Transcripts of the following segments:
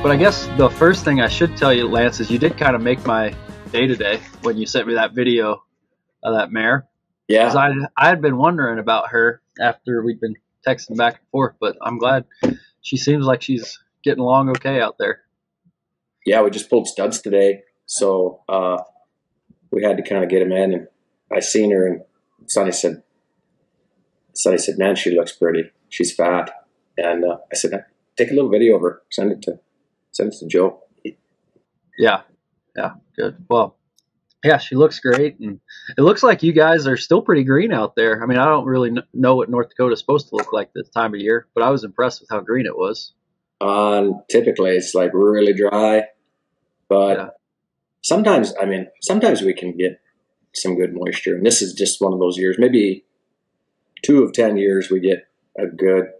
But I guess the first thing I should tell you, Lance, is you did kind of make my day today when you sent me that video of that mare. Yeah. Because I had been wondering about her after we'd been texting back and forth, but I'm glad she seems like she's getting along okay out there. Yeah, we just pulled studs today, so we had to kind of get them in. And I seen her, and Sonny said, "Man, she looks pretty. She's fat." And I said, "Take a little video of her. Send it to Joe." Yeah, good. Well, yeah, she looks great, and it looks like you guys are still pretty green out there. I mean, I don't really know what North Dakota is supposed to look like this time of year, but I was impressed with how green it was. Typically, it's like really dry, but sometimes we can get some good moisture, and this is just one of those years. Maybe 2 of 10 years we get a good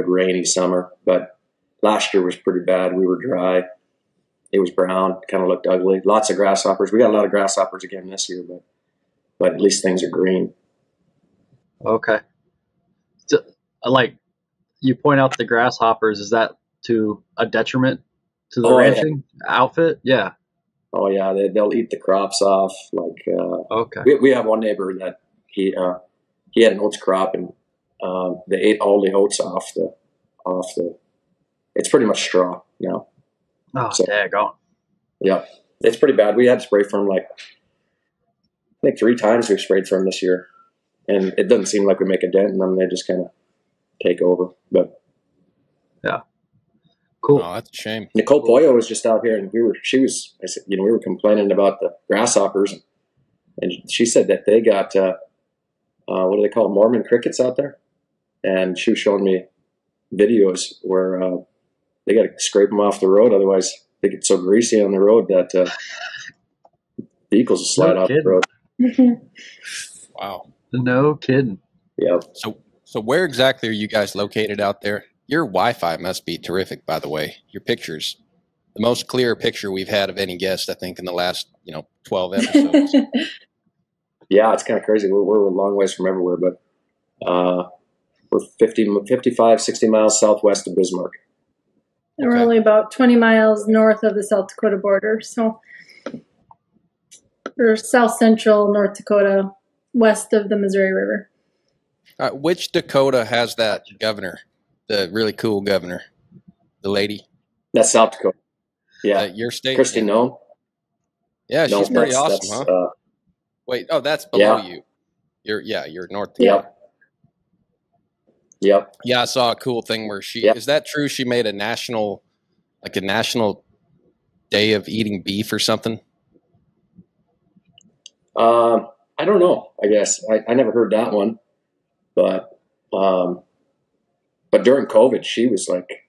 rainy summer, but last year was pretty bad. We were dry. It was brown, kind of looked ugly. Lots of grasshoppers. We got a lot of grasshoppers again this year, but at least things are green. Okay. So, like you point out the grasshoppers, is that to a detriment to the ranching outfit? Yeah. Oh yeah, they'll eat the crops off. Like okay. We have one neighbor that he had an oats crop, and they ate all the oats off the. It's pretty much straw now. Oh, so, daggone. Yeah, it's pretty bad. We had to spray for them I think 3 times we've sprayed for them this year, and it doesn't seem like we make a dent in them. They just kind of take over. But yeah, cool. Oh, that's a shame. Nicole Pollo was just out here, and we were complaining about the grasshoppers, and she said that they got what do they call it, Mormon crickets out there, and she was showing me videos where they got to scrape them off the road, otherwise they get so greasy on the road that vehicles will slide off the road. Wow. No kidding. Yeah. So where exactly are you guys located out there? Your Wi-Fi must be terrific, by the way. Your pictures, the most clear picture we've had of any guest, I think, in the last 12 episodes. Yeah, it's kind of crazy. We're a long ways from everywhere, but we're 55, 60 miles southwest of Bismarck. And we're only about 20 miles north of the South Dakota border. So we're south central North Dakota, west of the Missouri River. Which Dakota has that governor, the really cool governor, the lady? That's South Dakota. Yeah. Your state? Christy Nome. Yeah, she's pretty awesome, huh? Wait, that's below you. You're North Dakota. Yep. Yeah, I saw a cool thing where is that true? She made a national day of eating beef or something? I don't know, I guess. I never heard that one. But during COVID, she was like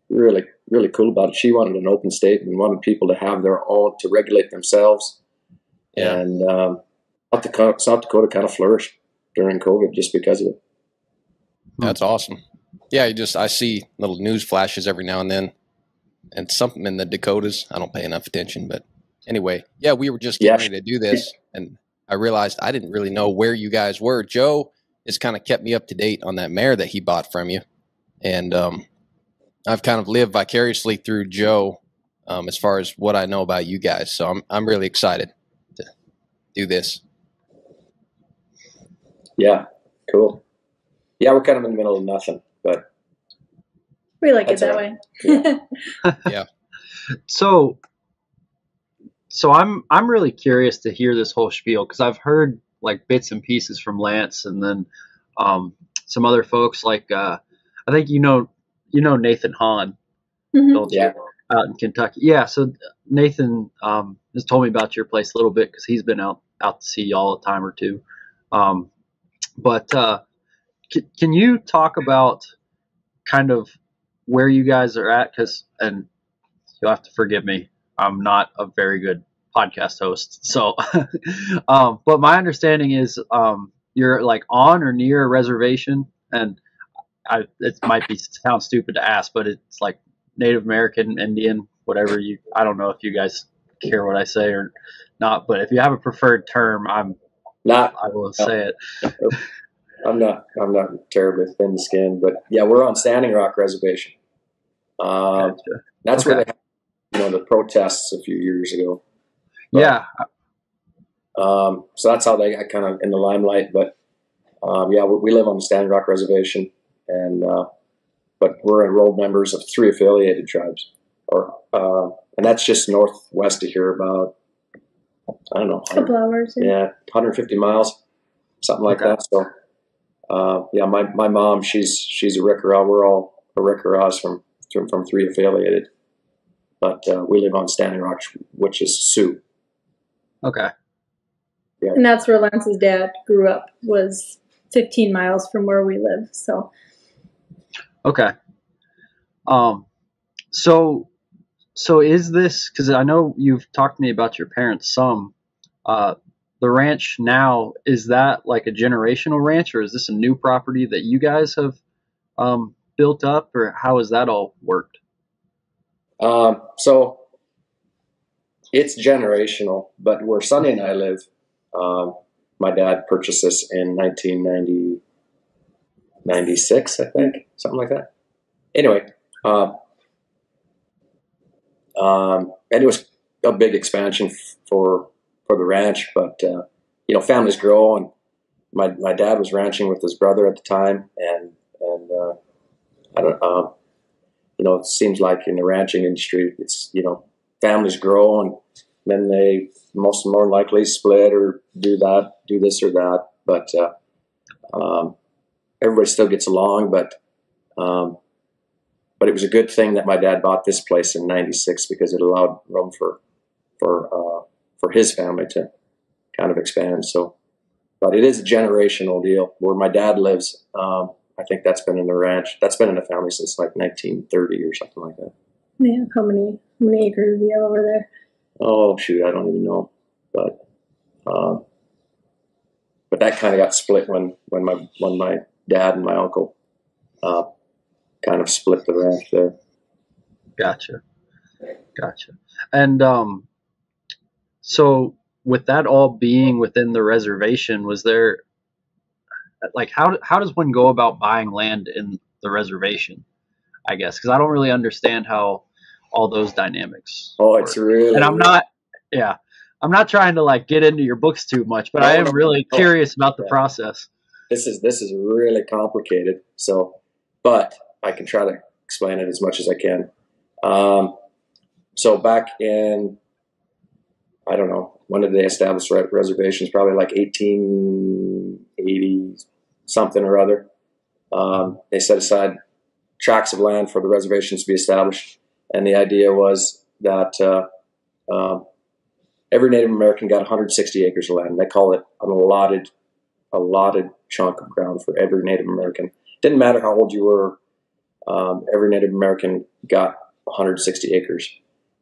really, really cool about it. She wanted an open state and wanted people to have their own, to regulate themselves. Yeah. And South Dakota kind of flourished during COVID just because of it. That's awesome. Yeah, I see little news flashes every now and then, and something in the Dakotas. I don't pay enough attention, but anyway, yeah, we were just getting ready to do this, and I realized I didn't really know where you guys were. Joe has kind of kept me up to date on that mare that he bought from you, and I've kind of lived vicariously through Joe as far as what I know about you guys. So I'm really excited to do this. Yeah, cool. Yeah, we're kind of in the middle of nothing, but we like it that way. Yeah. So I'm really curious to hear this whole spiel, because I've heard like bits and pieces from Lance, and then some other folks like I think you know Nathan Hahn, don't you? Out in Kentucky. Yeah. So Nathan has told me about your place a little bit because he's been out to see y'all a time or two. But can you talk about kind of where you guys are at? And you'll have to forgive me, I'm not a very good podcast host. So, but my understanding is you're like on or near a reservation, and it might sound stupid to ask, but it's like Native American, Indian, whatever I don't know if you guys care what I say or not, but if you have a preferred term, I will say it. I'm not terribly thin-skinned, but yeah, we're on Standing Rock Reservation. Gotcha. That's where they had, the protests a few years ago. But, yeah. So that's how they got kind of in the limelight. But we live on the Standing Rock Reservation, and but we're enrolled members of 3 affiliated tribes, and that's just northwest of here, about, I don't know, a couple hours. Yeah, 150 miles, something like that. So, my mom, she's a Rickeraw. We're all a Rickeraws from 3 affiliated, but we live on Standing Rock, which is Sioux. Okay. Yeah. And that's where Lance's dad grew up, was 15 miles from where we live. So. Okay. So is this, because I know you've talked to me about your parents some, the ranch now, is that like a generational ranch, or is this a new property that you guys have built up, or how has that all worked? So it's generational, but where Sonny and I live, my dad purchased this in 1996, I think, something like that. Anyway, and it was a big expansion for the ranch, but families grow, and my dad was ranching with his brother at the time, and I don't it seems like in the ranching industry, it's families grow, and then they more likely split or do this or that, but everybody still gets along, but it was a good thing that my dad bought this place in '96, because it allowed room for his family to kind of expand. So, but it is a generational deal. Where my dad lives, I think that's been in the ranch. That's been in the family since like 1930 or something like that. Yeah, how many acres do you have over there? Oh shoot, I don't even know. But that kind of got split when my dad and my uncle kind of split the ranch there. Gotcha. And so with that all being within the reservation, was there, like, how does one go about buying land in the reservation, I guess, because I don't really understand how all those dynamics work. It's really, and I'm not trying to like get into your books too much, but I am really curious about the process. This is really complicated, but I can try to explain it as much as I can. So back in, I don't know, when did they establish reservations? Probably like 1880 something or other. They set aside tracts of land for the reservations to be established, and the idea was that every Native American got 160 acres of land. They call it an allotted chunk of ground for every Native American. Didn't matter how old you were. Every Native American got 160 acres.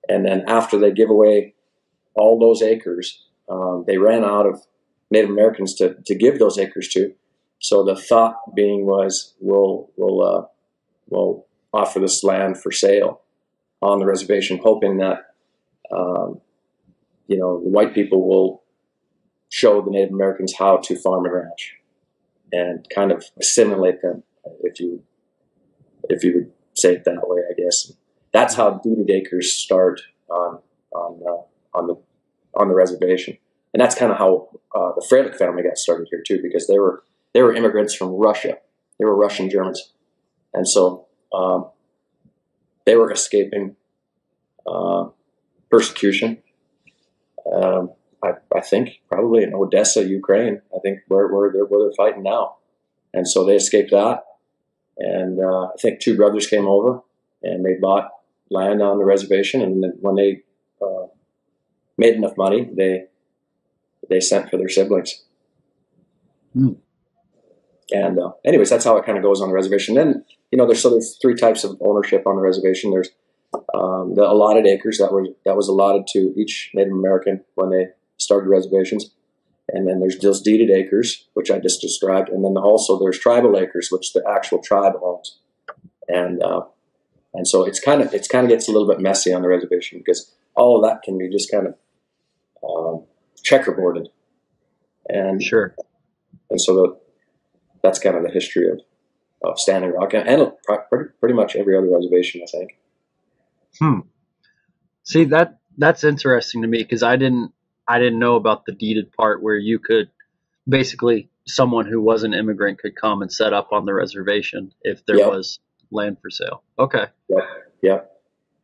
And then after they give away all those acres, they ran out of Native Americans to give those acres to. So the thought being was, we'll offer this land for sale on the reservation, hoping that the white people will show the Native Americans how to farm and ranch, and kind of assimilate them, if you would say it that way, I guess. That's how deeded acres start on the reservation, and that's kind of how the Froelich family got started here too, because they were immigrants from Russia. They were Russian Germans, and so they were escaping persecution. I think probably in Odessa, Ukraine. I think where they're fighting now, and so they escaped that. And I think 2 brothers came over and they bought land on the reservation, and then when they made enough money, they sent for their siblings. Mm. And anyways, that's how it kind of goes on the reservation. Then there's 3 types of ownership on the reservation. There's the allotted acres that was allotted to each Native American when they started reservations, and then there's those deeded acres, which I just described, and then also there's tribal acres, which the actual tribe owns, and so it's kind of gets a little bit messy on the reservation, because all of that can be just kind of checkerboarded, and sure, and so that's kind of the history of Standing Rock, and pretty much every other reservation, I think. See, that's interesting to me, because I didn't know about the deeded part where you could basically, someone who was an immigrant could come and set up on the reservation if there was land for sale. Okay. Yeah.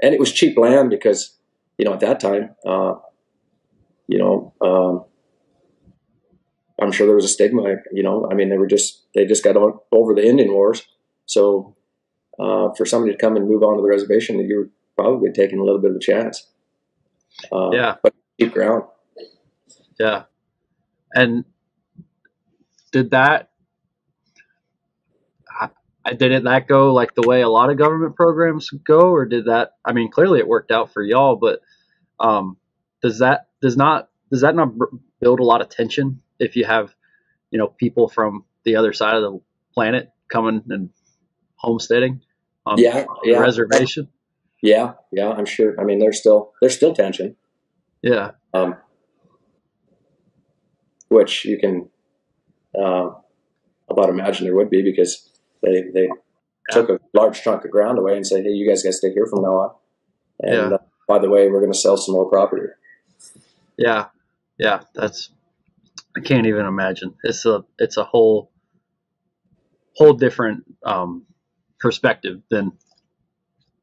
And it was cheap land because, at that time, I'm sure there was a stigma, I mean, they just got over the Indian Wars. So, for somebody to come and move onto the reservation, you were probably taking a little bit of a chance. But cheap ground. Yeah. And did that go like the way a lot of government programs go, or did that, I mean, clearly it worked out for y'all, but does that not build a lot of tension if you have, people from the other side of the planet coming and homesteading on the reservation? Yeah, I'm sure. I mean, there's still tension. Yeah. Which you can about imagine there would be, because they took a large chunk of ground away and said, hey, you guys got to stay here from now on. And by the way, we're going to sell some more property. Yeah. I can't even imagine. It's a whole different perspective than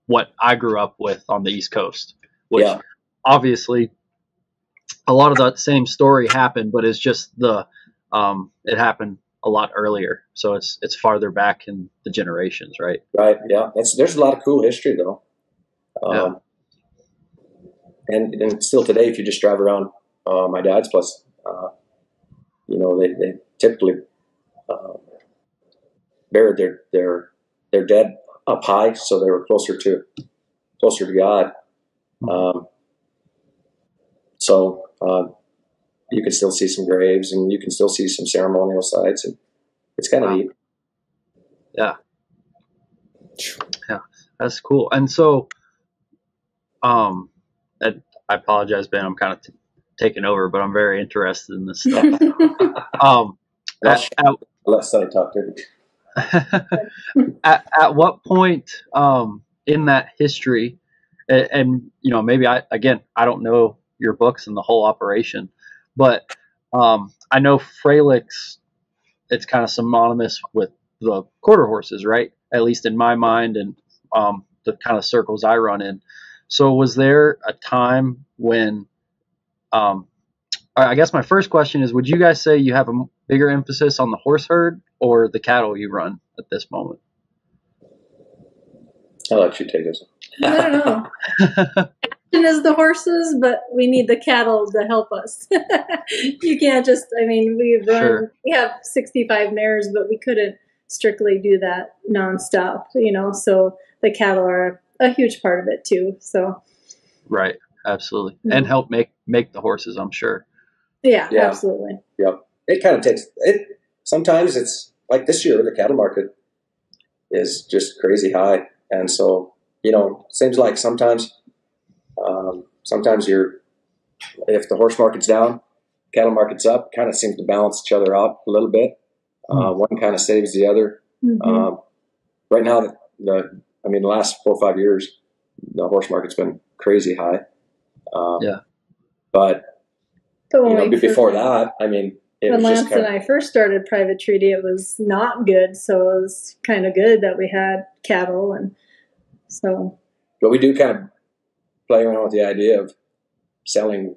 what I grew up with on the East Coast, which obviously a lot of that same story happened, but it's just it happened a lot earlier. So it's farther back in the generations, right? Right. Yeah. There's a lot of cool history though. And still today, if you just drive around my dad's place, they typically buried their dead up high, so they were closer to God. So you can still see some graves, and you can still see some ceremonial sites, and it's kind of neat. Yeah, that's cool. And so, I apologize, Ben. I'm kind of taking over, but I'm very interested in this stuff. Let Sonny talk to you. At what point in that history, and maybe I don't know your books and the whole operation, but I know Froelich, it's kind of synonymous with the quarter horses, right? At least in my mind, and the kind of circles I run in. So was there a time when, I guess my first question is, would you guys say you have a bigger emphasis on the horse herd or the cattle you run at this moment? I'll let you take this. I don't know. Action is the horses, but we need the cattle to help us. You can't just, we have 65 mares, but we couldn't strictly do that nonstop, so the cattle are a huge part of it too. So. Right. Absolutely. Mm-hmm. And help make the horses, I'm sure. Yeah, absolutely. Yep. It kind of takes it. Sometimes it's like this year, the cattle market is just crazy high. And so, seems like sometimes if the horse market's down, cattle market's up, kind of seems to balance each other out a little bit. One kind of saves the other. Mm-hmm. Right now, the last 4 or 5 years, the horse market's been crazy high. But before that, when Lance and I first started private treaty, it was not good. So it was kind of good that we had cattle, and so. But we do kind of play around with the idea of selling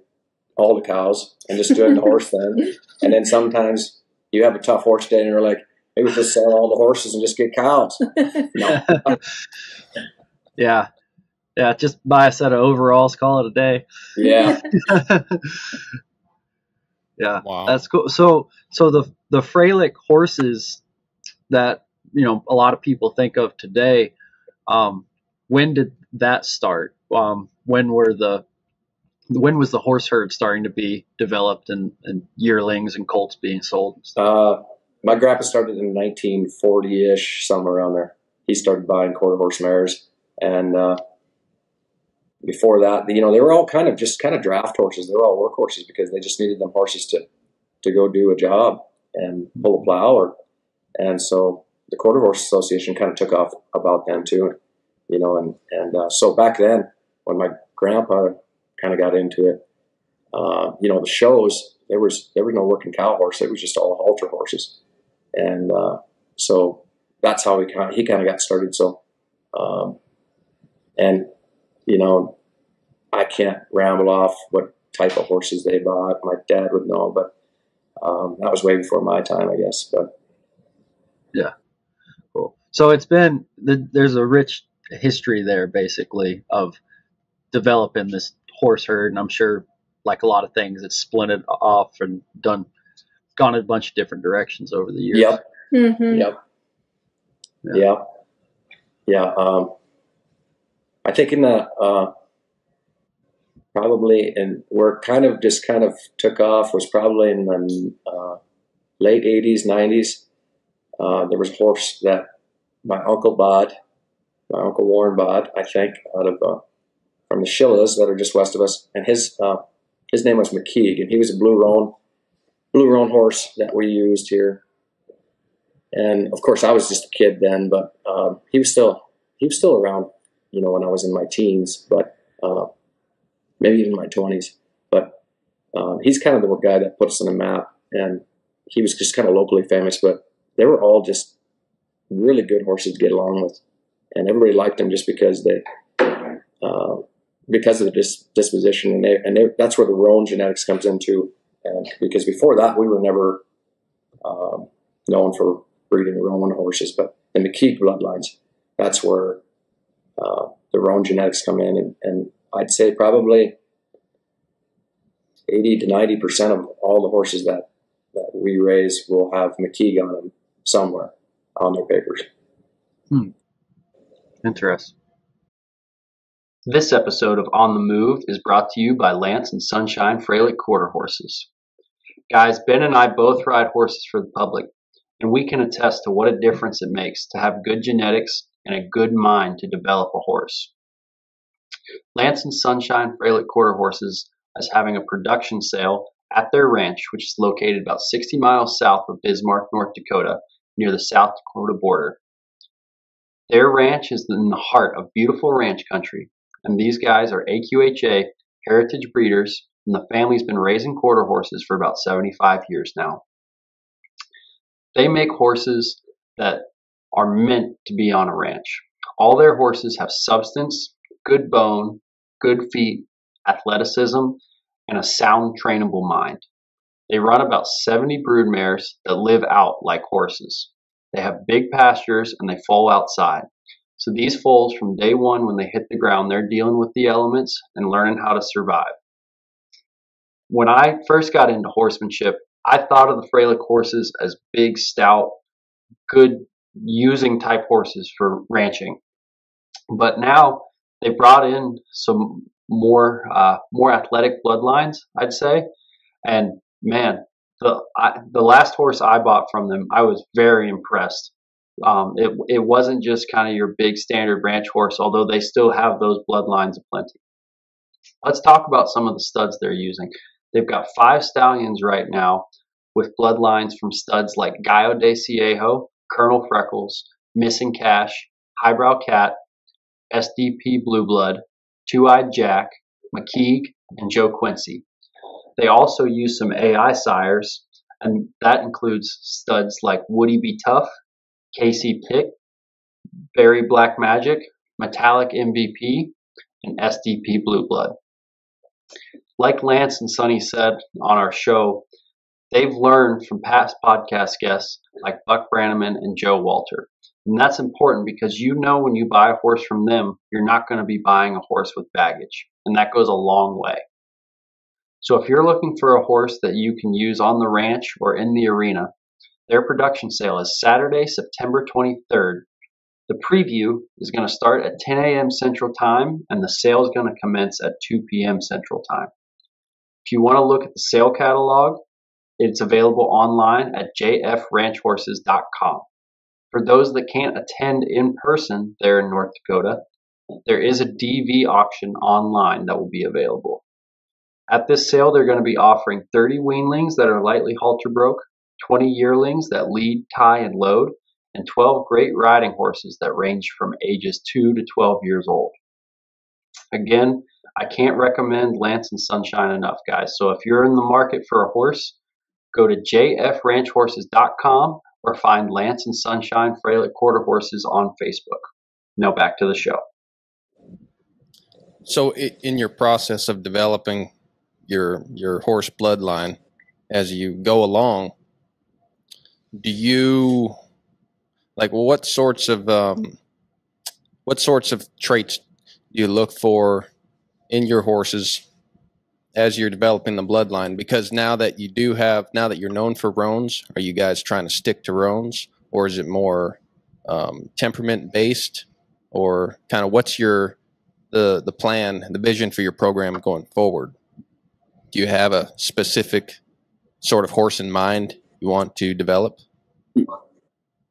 all the cows and just doing the horse thing. And then sometimes you have a tough horse day, and you're like, maybe we'll just sell all the horses and just get cows. No. Yeah. Yeah, just buy a set of overalls, call it a day. Yeah. Yeah, wow. That's cool. So the Froelich horses that, a lot of people think of today, when did that start? When was the horse herd starting to be developed and yearlings and colts being sold? My grandpa started in 1940-ish, somewhere around there. He started buying quarter horse mares, and before that, they were all kind of draft horses. They were all work horses because they just needed them horses to go do a job and pull a plow. And so the Quarter Horse Association kind of took off about them too, and so back then, when my grandpa kind of got into it, the shows, there was no working cow horse. It was just all halter horses. And so that's how he kind of got started. So, and, I can't ramble off what type of horses they bought. My dad would know, but that was way before my time, I guess. But yeah, cool. So it's been there's a rich history there, basically, of developing this horse herd, and I'm sure, like a lot of things, it's splinted off and gone a bunch of different directions over the years. Yep. Mm-hmm. Yep. Yeah. I think in the probably, and where it kind of took off was probably in the late 80s, 90s. There was a horse that my uncle Warren bought, I think, out of from the Shillas that are just west of us, and his name was McKeague, and he was a blue roan horse that we used here. And of course, I was just a kid then, but he was still around, when I was in my teens, but maybe even my 20s. But he's kind of the guy that put us on the map, and he was just kind of locally famous. But they were all just really good horses to get along with, and everybody liked them just because because of the disposition, and that's where the roan genetics comes into. And because before that, we were never known for breeding roan horses, but in the McKeague bloodlines, that's where the roan genetics come in, and I'd say probably 80 to 90% of all the horses that we raise will have McKeague on them somewhere on their papers. Interesting. This episode of On the Move is brought to you by Lance and Sunshine Froelich quarter horses. Guys, Ben and I both ride horses for the public, and we can attest to what a difference it makes to have good genetics and a good mind to develop a horse. Lance and Sunshine Froelich quarter horses is having a production sale at their ranch, which is located about 60 miles south of Bismarck, North Dakota, near the South Dakota border. Their ranch is in the heart of beautiful ranch country, and these guys are AQHA heritage breeders, and the family's been raising quarter horses for about 75 years now. They make horses that are meant to be on a ranch. All their horses have substance, good bone, good feet, athleticism, and a sound trainable mind. They run about 70 brood mares that live out like horses. They have big pastures and they foal outside. So these foals, from day one when they hit the ground, they're dealing with the elements and learning how to survive. When I first got into horsemanship, I thought of the Froelich horses as big, stout, good using type horses for ranching. But now they brought in some more athletic bloodlines, I'd say. And man, the last horse I bought from them, I was very impressed. It wasn't just kind of your big standard ranch horse, although they still have those bloodlines aplenty. Let's talk about some of the studs they're using. They've got 5 stallions right now with bloodlines from studs like Gallo de Ciejo, Colonel Freckles, Missing Cash, Highbrow Cat, SDP Blue Blood, Two-Eyed Jack, McKeague, and Joe Quincy. They also use some AI sires, and that includes studs like Woody B. Tough, Casey Pick, Barry Black Magic, Metallic MVP, and SDP Blue Blood. Like Lance and Sonny said on our show, they've learned from past podcast guests like Buck Brannaman and Joe Walter. And that's important because when you buy a horse from them, you're not going to be buying a horse with baggage. And that goes a long way. So if you're looking for a horse that you can use on the ranch or in the arena, their production sale is Saturday, September 23rd. The preview is going to start at 10 a.m. Central Time, and the sale is going to commence at 2 p.m. Central Time. If you want to look at the sale catalog, it's available online at jfranchhorses.com. For those that can't attend in person there in North Dakota, there is a DV auction online that will be available. At this sale, they're going to be offering 30 weanlings that are lightly halter broke, 20 yearlings that lead, tie, and load, and 12 great riding horses that range from ages 2 to 12 years old. Again, I can't recommend Lance and Sunshine enough, guys. So if you're in the market for a horse, go to jfranchhorses.com or find Lance and Sunshine Froelich Quarter Horses on Facebook. Now back to the show. So in your process of developing your horse bloodline, as you go along, do you what sorts of traits do you look for in your horses as you're developing the bloodline? Because now that you're known for roans, are you guys trying to stick to roans, or is it more temperament based, or kind of what's the plan, the vision for your program going forward? Do you have a specific sort of horse in mind you want to develop?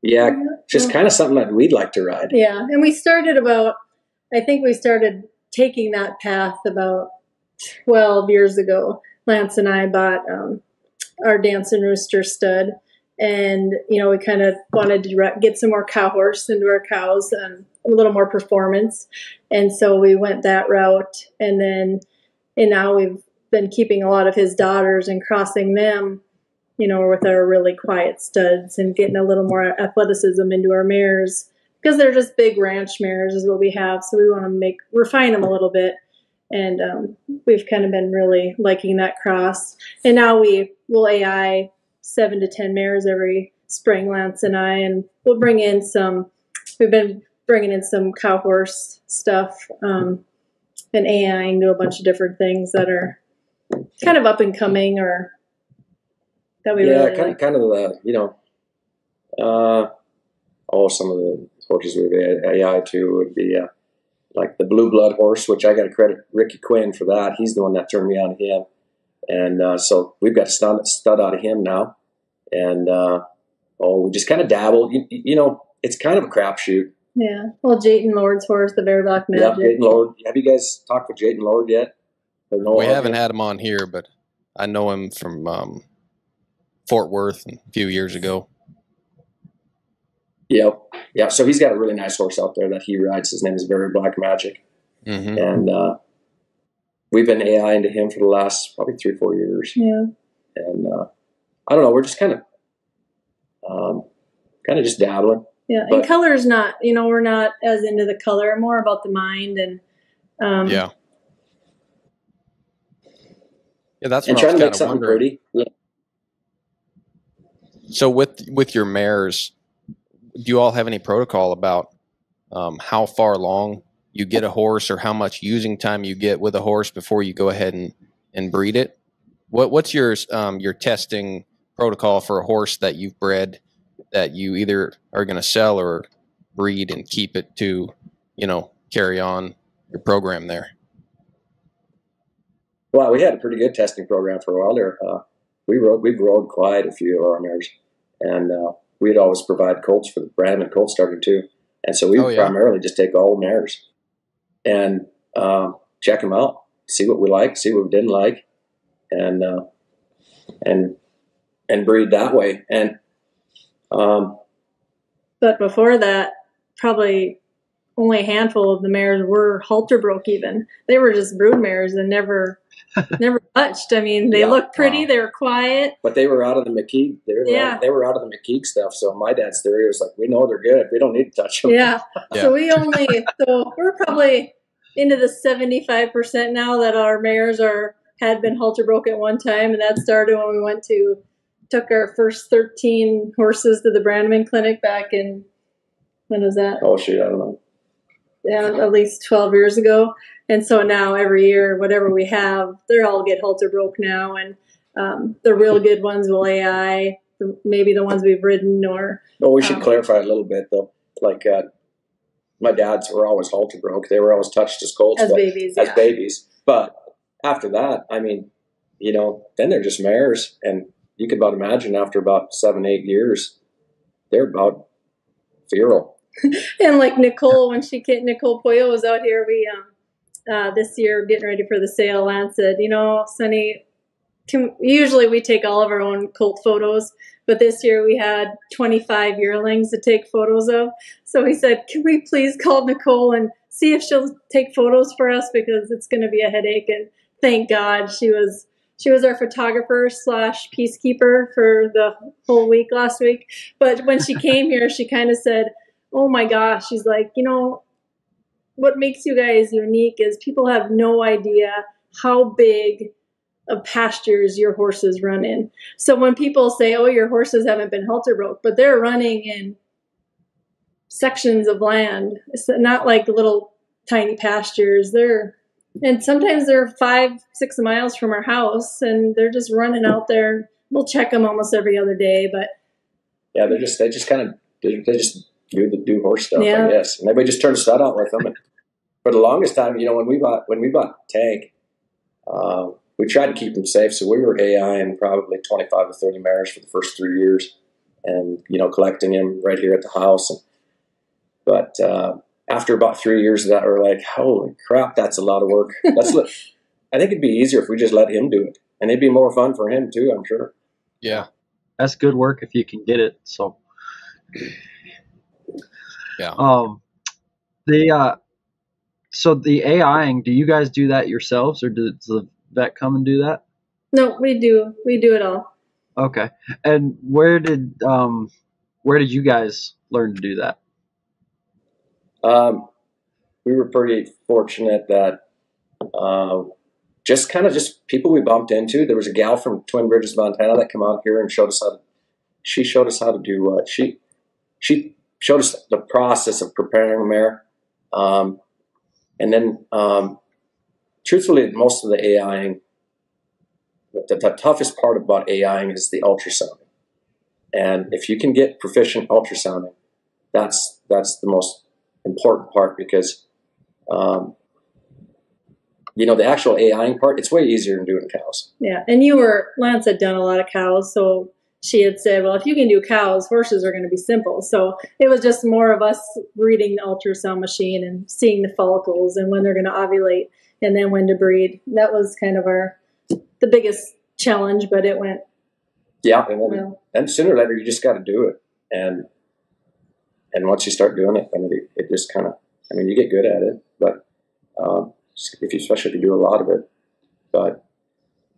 Yeah, just kind of something that we'd like to ride. Yeah, and we started taking that path about 12 years ago. Lance and I bought our Dancing Rooster stud, and we kind of wanted to get some more cow horse into our cows and a little more performance, and so we went that route. And now we've been keeping a lot of his daughters and crossing them, with our really quiet studs, and getting a little more athleticism into our mares, because they're just big ranch mares is what we have. So we want to refine them a little bit. And we've kind of been really liking that cross. And now we will AI 7 to 10 mares every spring, Lance and I, and we'll we've been bringing in some cow horse stuff, and AIing to a bunch of different things that are kind of up and coming, or that we really like. Some of the horses we've AI to would be like the Blue Blood horse, which I got to credit Ricky Quinn for that. He's the one that turned me on to him. And so we've got a stud out of him now. And we just kind of dabble. It's kind of a crapshoot. Yeah. Well, Jayton Lord's horse, the Very Black Magic. Yeah, Jayton Lord. Have you guys talked with Jayton Lord yet? We haven't had him on here, but I know him from Fort Worth a few years ago. Yep. Yeah. So he's got a really nice horse out there that he rides. His name is Very Black Magic. Mm-hmm. And we've been AIing to him for the last probably 3-4 years. Yeah. And I don't know. We're just kind of just dabbling. Yeah. And color's not, we're not as into the color, more about the mind. And yeah, that's what I was trying to make kind of something wondering. Pretty. Yeah. So with your mares, do you all have any protocol about how far along you get a horse, or how much using time you get with a horse before you go ahead and breed it? What's your testing protocol for a horse that you've bred that you either are going to sell or breed and keep it to, carry on your program there? Well, we had a pretty good testing program for a while there. We've rode quite a few of our mares, and we'd always provide colts for the Brandon Colt starter too. And so we would primarily just take all the mares and check them out, see what we like, see what we didn't like, and breed that way. And but before that, probably only a handful of the mares were halter broke. Even they were just brood mares and never touched. I mean, they looked pretty. Wow. They were quiet, but they were out of the McKeague. They were out of the McKeague stuff. So my dad's theory was like, we know they're good. We don't need to touch them. Yeah. So we're probably into the 75% now that our mares had been halter broke at one time, and that started when we took our first 13 horses to the Brandman Clinic back in, when was that? Oh shit, I don't know. Yeah, at least 12 years ago. And so now every year, whatever we have, they all get halter broke now. And the real good ones will AI, maybe the ones we've ridden or... Well, we should clarify a little bit, though. Like, my dads were always halter broke. They were always touched as colts. As babies, As babies. But after that, I mean, then they're just mares. And you could about imagine after about 7-8 years, they're about feral. And like Nicole, Nicole Poyo was out here, we this year getting ready for the sale, Lance said, Sonny, usually we take all of our own colt photos, but this year we had 25 yearlings to take photos of. So he said, can we please call Nicole and see if she'll take photos for us because it's going to be a headache. And thank God she was our photographer / peacekeeper for the whole week last week. But when she came here, she kind of said, oh my gosh, she's like, you know, what makes you guys unique is people have no idea how big of pastures your horses run in. So when people say, oh, your horses haven't been halter broke, but they're running in sections of land. It's not like little tiny pastures. And sometimes they're 5-6 miles from our house, and they're just running out there. We'll check them almost every other day, but yeah, they just do horse stuff, I guess. And everybody just turns stud out with them. And for the longest time, you know, when we bought Tank, we tried to keep them safe. So we were AIing probably 25 to 30 mares for the first 3 years, and you know, collecting them right here at the house. But after about 3 years of that, we're like, holy crap, that's a lot of work. I think it'd be easier if we just let him do it, and it'd be more fun for him too, I'm sure. Yeah, that's good work if you can get it. So, yeah. So the AIing, do you guys do that yourselves, or does the vet come and do that? No, we do it all. Okay. And where did you guys learn to do that? We were pretty fortunate that just people we bumped into. There was a gal from Twin Bridges, Montana that came out here and showed us how to do what? She showed us the process of preparing a mare. And then truthfully, most of the AIing, the toughest part about AIing is the ultrasounding. And if you can get proficient ultrasounding, that's the most important part, because you know, the actual AIing part, it's way easier than doing cows. Yeah, and Lance had done a lot of cows, so she had said, well, if you can do cows, horses are going to be simple. So it was just more of us reading the ultrasound machine and seeing the follicles and when they're going to ovulate and then when to breed. That was kind of the biggest challenge, but it went. Yeah, and sooner or later you just got to do it, and once you start doing it, I mean, it just kind of, I mean, you get good at it, but especially if you do a lot of it. But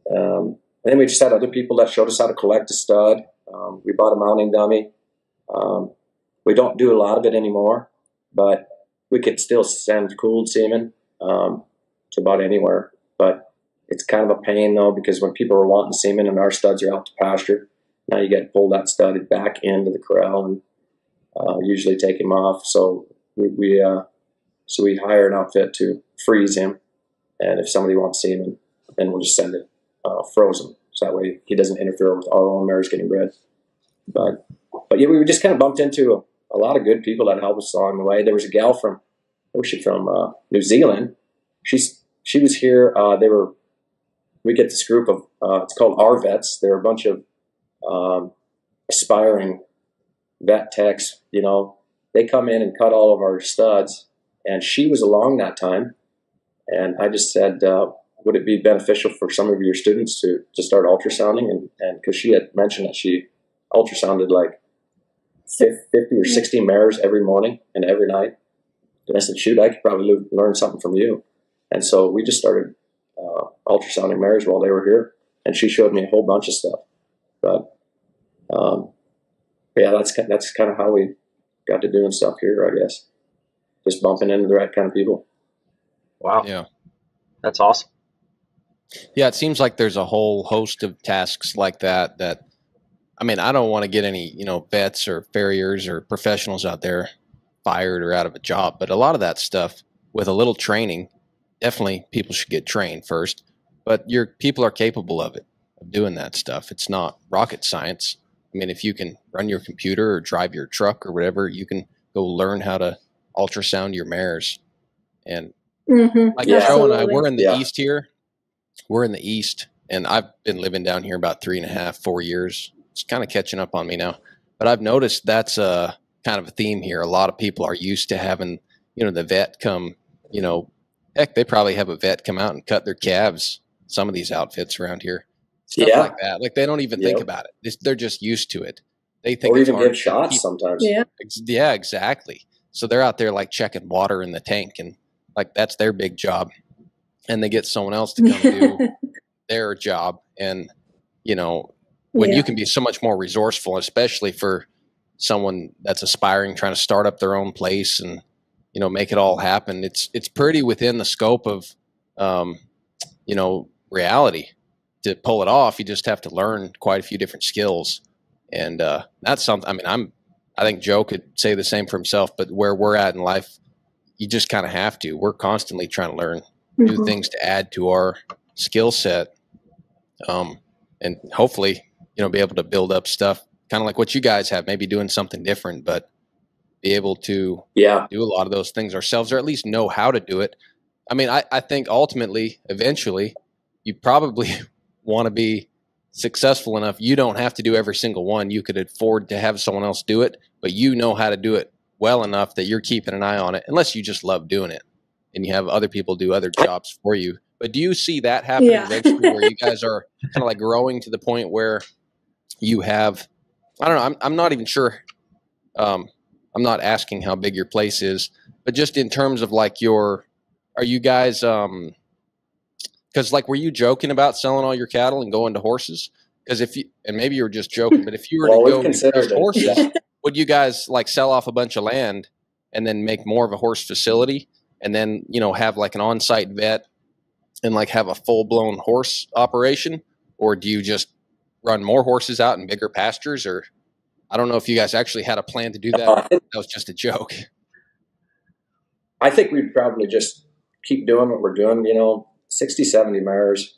and then we just had other people that showed us how to collect a stud. We bought a mounting dummy. We don't do a lot of it anymore, but we could still send cooled semen to about anywhere. But it's kind of a pain, though, because when people are wanting semen and our studs are out to pasture, now you got to pull that stud back into the corral and usually take him off. So we hire an outfit to freeze him, and if somebody wants semen, then we'll just send it frozen, so that way he doesn't interfere with our own mares getting bred. But yeah, we just kind of bumped into a lot of good people that helped us along the way. There was a gal from New Zealand. She was here. We get this group of it's called our vets. They're a bunch of aspiring vet techs. You know, they come in and cut all of our studs, and she was along that time, and I just said, would it be beneficial for some of your students to start ultrasounding? And because she had mentioned that she ultrasounded like 50 or 60 mares every morning and every night. And I said, shoot, I could probably learn something from you. And so we just started ultrasounding mares while they were here. And she showed me a whole bunch of stuff. But yeah, that's kind of how we got to doing stuff here, I guess. Just bumping into the right kind of people. Wow. Yeah. That's awesome. Yeah, it seems like there's a whole host of tasks like that. I mean, I don't want to get any, you know, vets or farriers or professionals out there fired or out of a job, but a lot of that stuff with a little training, definitely people should get trained first, but people are capable of doing that stuff. It's not rocket science. I mean, if you can run your computer or drive your truck or whatever, you can go learn how to ultrasound your mares. And like Joe and I, we're in the East here. We're in the East, and I've been living down here about 3.5, 4 years. It's kind of catching up on me now. But I've noticed that's a kind of a theme here. A lot of people are used to having, you know, the vet come, you know, heck, they probably have a vet come out and cut their calves, some of these outfits around here. Stuff like that. Like, they don't even think about it. They're just used to it. They think, or even give shots sometimes. Yeah, exactly. So they're out there like checking water in the tank, and like that's their big job, and they get someone else to come do their job. And, you know, when you can be so much more resourceful, especially for someone that's aspiring, trying to start up their own place and, you know, make it all happen. It's pretty within the scope of, you know, reality to pull it off. You just have to learn quite a few different skills. And that's something, I mean, I think Joe could say the same for himself, but where we're at in life, you just kind of have to. We're constantly trying to learn new things to add to our skill set. And hopefully, you know, be able to build up stuff kind of like what you guys have, maybe doing something different, but be able to do a lot of those things ourselves, or at least know how to do it. I mean, I think ultimately, eventually, you probably want to be successful enough. You don't have to do every single one. You could afford to have someone else do it, but you know how to do it well enough that you're keeping an eye on it, unless you just love doing it and you have other people do other jobs for you. But do you see that happening eventually where you guys are kind of like growing to the point where you have, I don't know, I'm not even sure. I'm not asking how big your place is, but just in terms of like are you guys, because like, were you joking about selling all your cattle and going to horses? Because and maybe you were just joking, but if you were to go to just horses, would you guys like sell off a bunch of land and then make more of a horse facility and then, you know, have like an on-site vet and like have a full-blown horse operation? Or do you just run more horses out in bigger pastures? Or I don't know if you guys actually had a plan to do that. That was just a joke. I think we'd probably just keep doing what we're doing, you know, 60, 70 mares.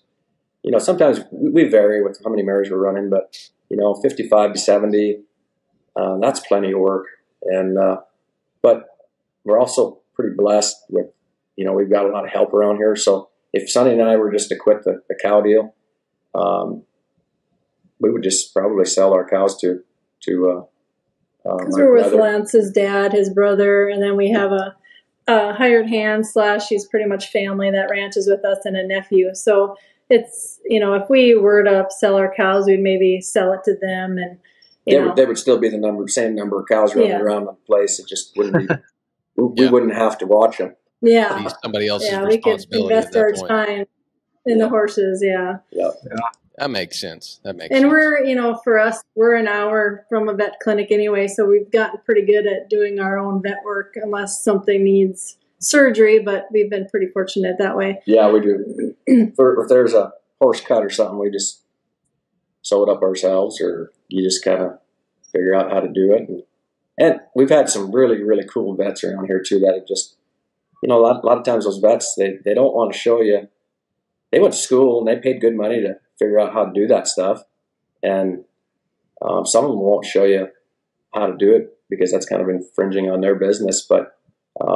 You know, sometimes we vary with how many mares we're running, but, you know, 55 to 70, that's plenty of work. And, but we're also pretty blessed with, you know, we've got a lot of help around here. So if Sonny and I were just to quit the cow deal, we would just probably sell our cows to because we're with Lance's dad, his brother, and then we have a hired hand / he's pretty much family that ranches with us, and a nephew. So it's, you know, if we were to sell our cows, we'd maybe sell it to them, and they would still be the same number of cows running around the place. It just wouldn't be. We wouldn't have to watch them. Yeah, somebody else's responsibility. We could invest our time in the horses. Yeah. That makes sense. And we're, you know, for us, we're an hour from a vet clinic anyway, so we've gotten pretty good at doing our own vet work unless something needs surgery, but we've been pretty fortunate that way. Yeah, we do. If there's a horse cut or something, we just sew it up ourselves, or you just kind of figure out how to do it. And we've had some really, really cool vets around here too that have just, you know, a lot of times those vets, they don't want to show you. They went to school and they paid good money to figure out how to do that stuff. And some of them won't show you how to do it because that's kind of infringing on their business. But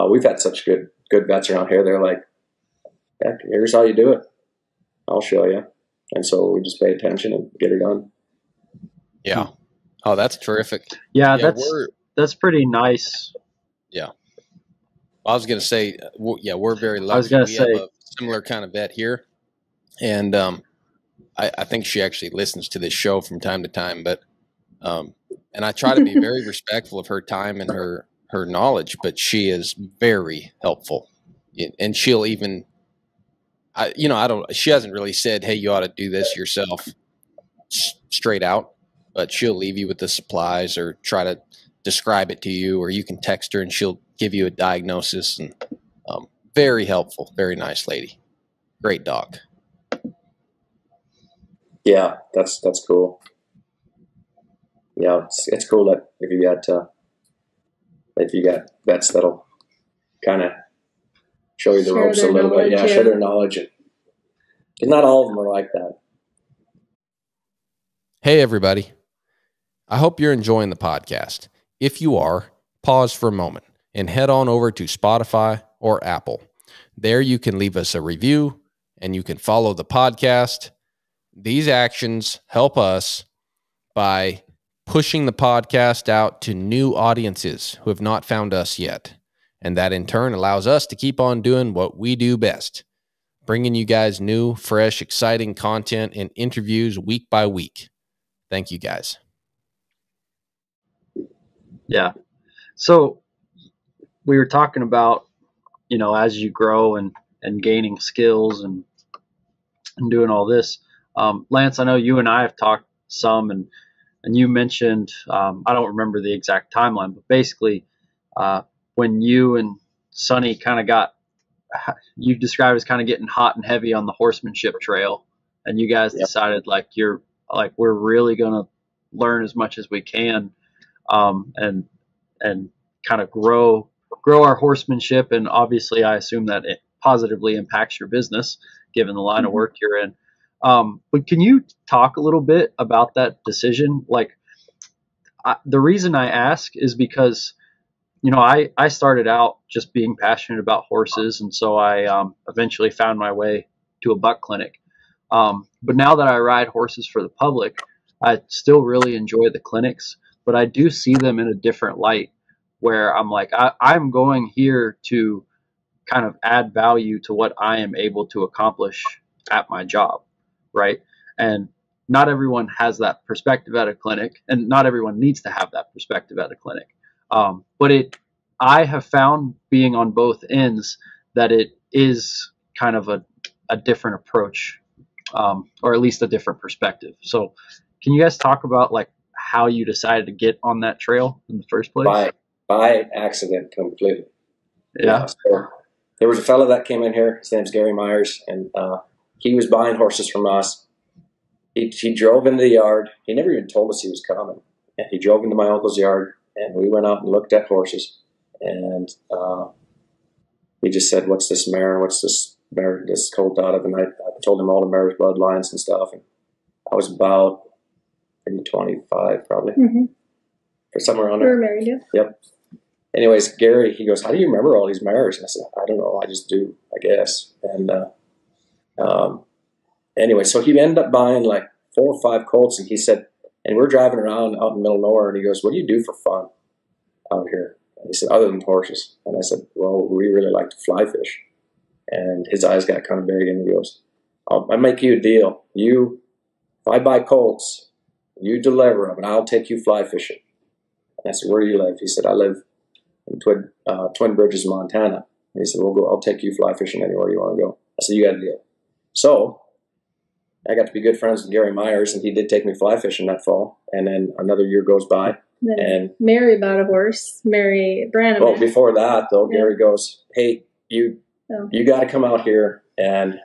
we've had such good vets around here. They're like, yeah, here's how you do it. I'll show you. And so we just pay attention and get it done. Yeah. Oh, that's terrific. Yeah, that's pretty nice. Yeah. I was going to say, we're very lucky. I was going to say have a similar kind of vet here. And I think she actually listens to this show from time to time, but and I try to be very respectful of her time and her knowledge, but she is very helpful. And she'll even, she hasn't really said, hey, you ought to do this yourself straight out, but she'll leave you with the supplies or try to describe it to you, or you can text her and she'll give you a diagnosis. And very helpful, very nice lady. Great dog. Yeah, that's cool. Yeah, it's cool that if you got vets that'll kind of show you the ropes a little bit. Yeah, share their knowledge. And not all of them are like that. Hey, everybody. I hope you're enjoying the podcast. If you are, pause for a moment and head on over to Spotify or Apple. There you can leave us a review and you can follow the podcast. These actions help us by pushing the podcast out to new audiences who have not found us yet. And that in turn allows us to keep on doing what we do best, bringing you guys new, fresh, exciting content and interviews week by week. Thank you, guys. Yeah. So we were talking about as you grow and gaining skills and doing all this. Lance, I know you and I have talked some, and you mentioned, I don't remember the exact timeline, but basically when you and Sonny kind of you described as kind of getting hot and heavy on the horsemanship trail, and you guys decided we're really going to learn as much as we can, and kind of grow our horsemanship. And obviously I assume that it positively impacts your business given the line of work you're in. But can you talk a little bit about that decision? The reason I ask is because, I started out just being passionate about horses. And so I eventually found my way to a buck clinic. But now that I ride horses for the public, I still really enjoy the clinics, but I do see them in a different light where I'm like, I'm going here to kind of add value to what I am able to accomplish at my job. Right. And not everyone has that perspective at a clinic, and not everyone needs to have that perspective at a clinic. But I have found, being on both ends, that it is kind of a different approach, or at least a different perspective. So can you guys talk about how you decided to get on that trail in the first place? By accident, completely. Yeah. So there was a fellow that came in here. His name's Gary Myers, and he was buying horses from us. He drove into the yard. He never even told us he was coming. And he drove into my uncle's yard, and we went out and looked at horses. And he just said, "What's this mare? What's this mare this colt out of?" And I told him all the mare's bloodlines and stuff. And I was about maybe 25, probably, or somewhere around there. We were married, yeah. Yep. Anyways, Gary, he goes, "How do you remember all these mares?" And I said, "I don't know. I just do, I guess." And anyway, so he ended up buying 4 or 5 colts, and he said, and we're driving around out in the middle of nowhere, and he goes, "What do you do for fun out here?" And he said, "Other than horses." And I said, "Well, we really like to fly fish." And his eyes got kind of big, and he goes, I'll make you a deal. If I buy colts, you deliver them, and I'll take you fly fishing." And I said, "Where do you live?" He said, "I live in Twin Bridges, Montana." And he said, "Well, I'll take you fly fishing anywhere you want to go." I said, "You got a deal." So I got to be good friends with Gary Myers, and he did take me fly fishing that fall. And then another year goes by. And Mary bought a horse, Mary Branham. Well, before that, though, Gary goes, "Hey, you got to come out here and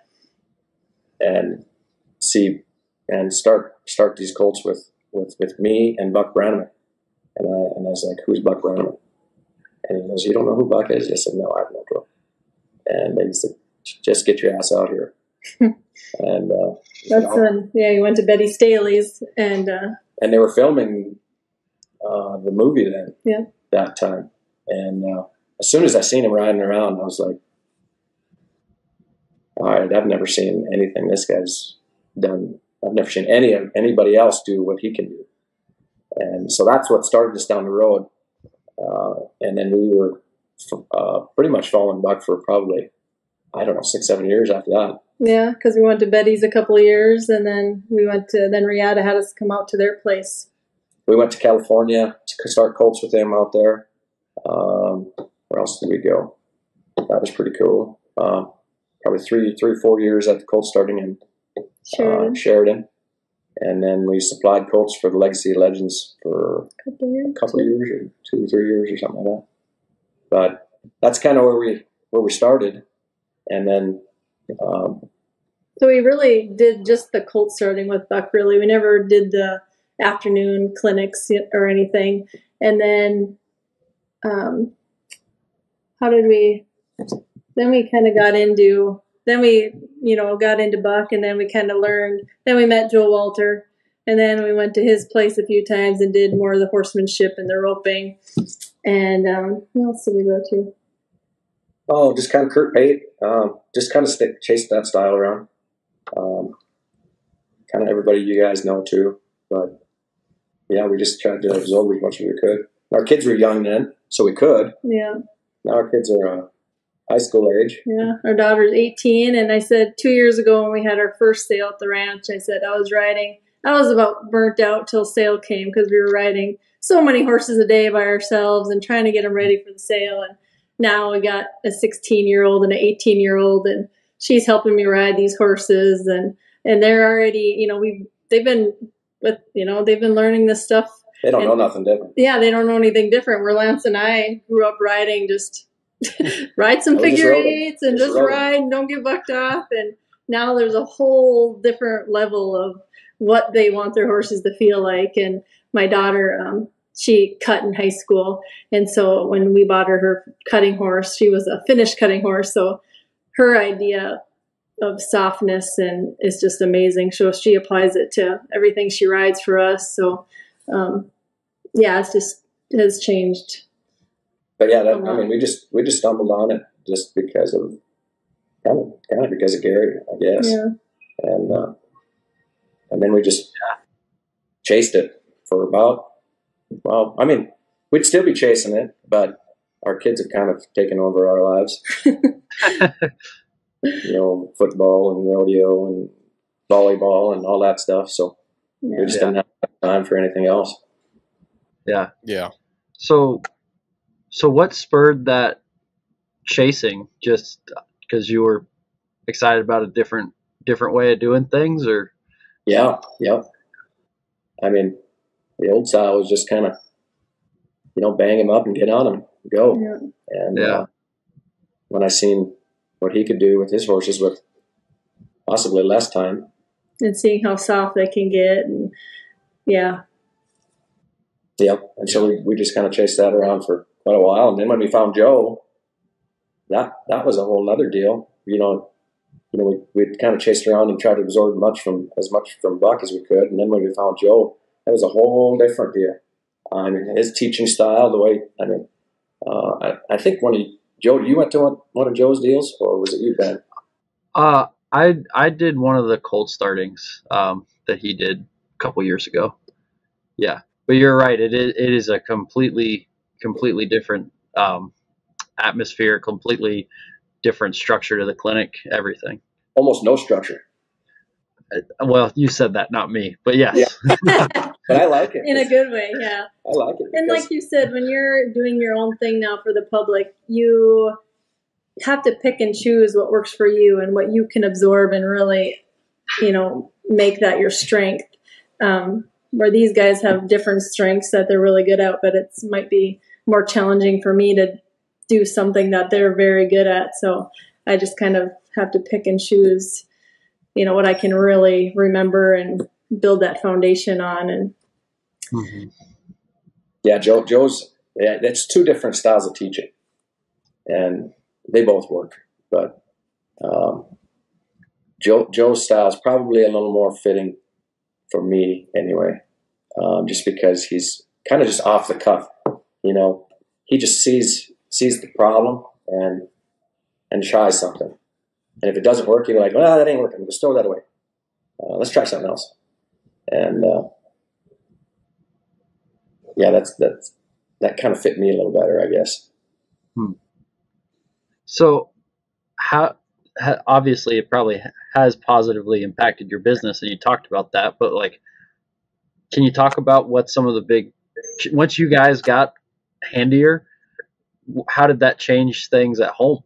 see and start these colts with me and Buck Branham." And I was like, "Who's Buck Branham?" And he goes, "You don't know who Buck is?" I said, "No, I have no clue." And he said, "Just get your ass out here." And that's when you went to Betty Staley's, and they were filming the movie then. Yeah. That time, and as soon as I seen him riding around, I was like, "All right, I've never seen anything this guy's done. I've never seen anybody else do what he can do." And so that's what started us down the road. And then we were pretty much following Buck for probably, 6-7 years after that. Yeah, because we went to Betty's a couple of years, and then then Riata had us come out to their place. We went to California to start colts with them out there. Where else did we go? That was pretty cool. Probably 3 or 4 years at the colt starting in Sheridan. And then we supplied colts for the Legacy of Legends for a couple of years, or 2 or 3 years, or something like that. But that's kind of where we started. And then so we really did just the colt starting with Buck. Really, we never did the afternoon clinics or anything. And then how did we? Then we kind of got into. Then we, got into Buck, and then we kind of learned. Then we met Joe Walter, and then we went to his place a few times and did more of the horsemanship and the roping. And who else did we go to? Oh, just kind of Kurt Pate. Just kind of chased that style around. Kind of everybody you guys know too. But yeah, we just tried to absorb as much as we could. Our kids were young then, so we could. Yeah. Now our kids are high school age. Yeah, our daughter's 18, and I said 2 years ago when we had our first sale at the ranch, I said I was about burnt out till sale came because we were riding so many horses a day by ourselves and trying to get them ready for the sale. And now I got a 16-year-old and an 18-year-old, and she's helping me ride these horses, and they're already, they've been learning this stuff. They don't know nothing different. Yeah, they don't know anything different. Where Lance and I grew up riding, just ride some figure eights and just ride and don't get bucked off. And now there's a whole different level of what they want their horses to feel like. And my daughter, she cut in high school. And so when we bought her cutting horse, she was a finished cutting horse. So her idea of softness and is just amazing. So she applies it to everything she rides for us. So, it has changed. But yeah, we just stumbled on it just because of kind of because of Gary, I guess. Yeah. And then we just chased it for we'd still be chasing it, but our kids have kind of taken over our lives. Football and rodeo and volleyball and all that stuff. So we just didn't have time for anything else. Yeah. Yeah. So what spurred that chasing? Just because you were excited about a different way of doing things, or? Yeah. I mean, the old style was just kind of, bang him up and get on him, go. Yeah. And when I seen what he could do with his horses with possibly less time, and seeing how soft they can get, and and so we just kind of chased that around for quite a while. And then when we found Joe, that was a whole other deal. We'd kind of chased around and tried to absorb as much from Buck as we could. And then when we found Joe, that was a whole different deal. I mean, his teaching style, the way, I think Joe, you went to one of Joe's deals, or was it you, Ben? I did one of the cold startings that he did a couple years ago. Yeah, but you're right. It is a completely different atmosphere, completely different structure to the clinic. Everything. Almost no structure. Well, you said that, not me, but yes. Yeah. But I like it. In a good way, yeah. I like it. And like you said, when you're doing your own thing now for the public, you have to pick and choose what works for you and what you can absorb and really, make that your strength. Where these guys have different strengths that they're really good at, but it might be more challenging for me to do something that they're very good at. So I just kind of have to pick and choose, what I can really remember and build that foundation on. And Joe's that's two different styles of teaching, and they both work. But Joe's style is probably a little more fitting for me anyway, just because he's kind of just off the cuff. He just sees the problem and tries something. And if it doesn't work, he'll be like, well, that ain't working. Just throw that away. Let's try something else. And that kind of fit me a little better, I guess. So obviously it probably has positively impacted your business, and you talked about that, but can you talk about what some of the once you guys got handier, how did that change things at home?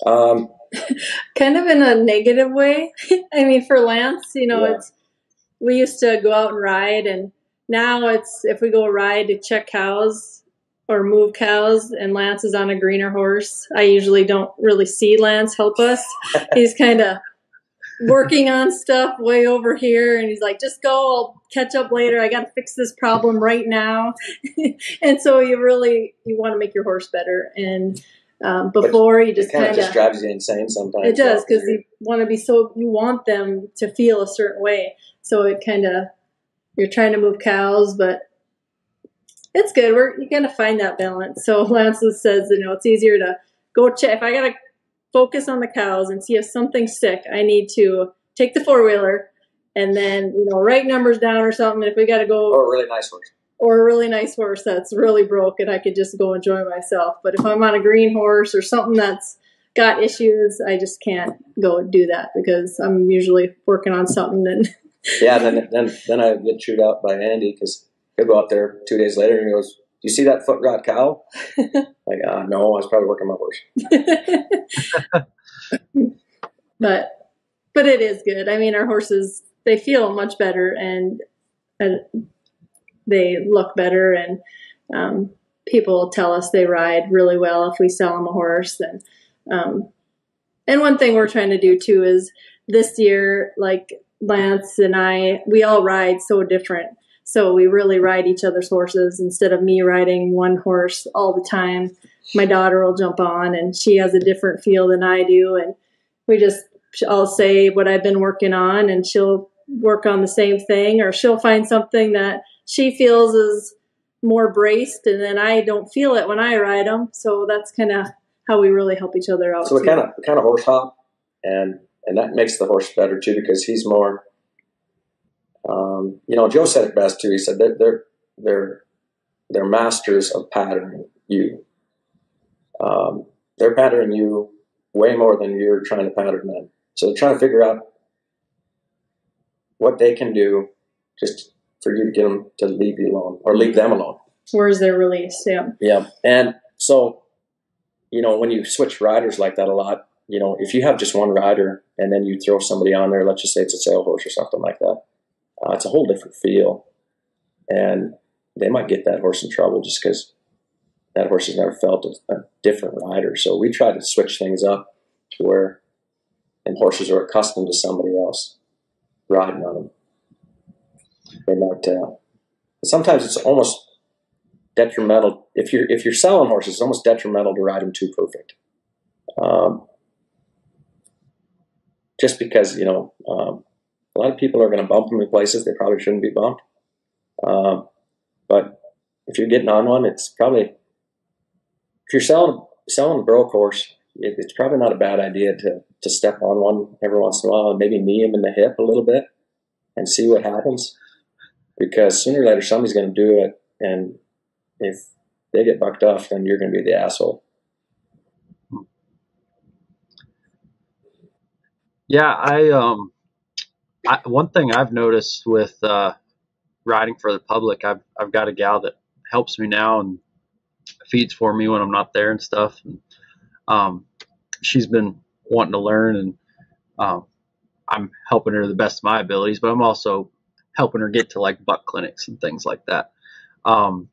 Kind of in a negative way. I mean, for Lance, we used to go out and ride, and now it's, if we go ride to check cows or move cows and Lance is on a greener horse, I usually don't really see Lance help us. He's kind of working on stuff way over here, and he's like, just go, I'll catch up later. I got to fix this problem right now. And so you want to make your horse better. And before you just kind of just drives you insane sometimes. It does, because you want them to feel a certain way. So it kind of, you're trying to move cows, but it's good. You're going to find that balance. So Lance says, it's easier to go check. If I got to focus on the cows and see if something's sick, I need to take the four-wheeler and then, write numbers down or something. If we got to go. Or a really nice horse. Or a really nice horse that's really broke and I could just go enjoy myself. But if I'm on a green horse or something that's got issues, I just can't go do that because I'm usually working on something. Yeah, then I get chewed out by Andy because he'll go out there 2 days later and he goes, you see that foot rot cow? Like, no, I was probably working my horse. But it is good. I mean, our horses, they feel much better, and they look better, and people tell us they ride really well if we sell them a horse. And one thing we're trying to do too is this year, like Lance and I, we all ride so different. So we really ride each other's horses instead of me riding one horse all the time. My daughter will jump on, and she has a different feel than I do. And I'll say what I've been working on, and she'll work on the same thing, or she'll find something that she feels is more braced, and then I don't feel it when I ride them. So that's kind of how we really help each other out. So we kind of horse hop, and that makes the horse better too, because he's more. Joe said it best too. He said they're masters of patterning you. They're patterning you way more than you're trying to pattern them. So they're trying to figure out what they can do just for you to get them to leave you alone, or leave them alone. Where's their release? Yeah. Yeah. And so, when you switch riders like that a lot, if you have just one rider and then you throw somebody on there, let's just say it's a sale horse or something like that, it's a whole different feel. And they might get that horse in trouble just because that horse has never felt a different rider. So we try to switch things up to where, and horses are accustomed to somebody else riding on them. They might. Sometimes it's almost detrimental if you're selling horses. It's almost detrimental to ride them too perfect. Just because a lot of people are going to bump them in places they probably shouldn't be bumped. But if you're getting on one, it's probably, if you're selling a broke horse, it's probably not a bad idea to step on one every once in a while and maybe knee him in the hip a little bit and see what happens. Because sooner or later somebody's going to do it, and if they get bucked off, then you're going to be the asshole. Yeah, one thing I've noticed with riding for the public, I've got a gal that helps me now and feeds for me when I'm not there and stuff. And, she's been wanting to learn, and I'm helping her to the best of my abilities, but I'm also helping her get to like buck clinics and things like that. And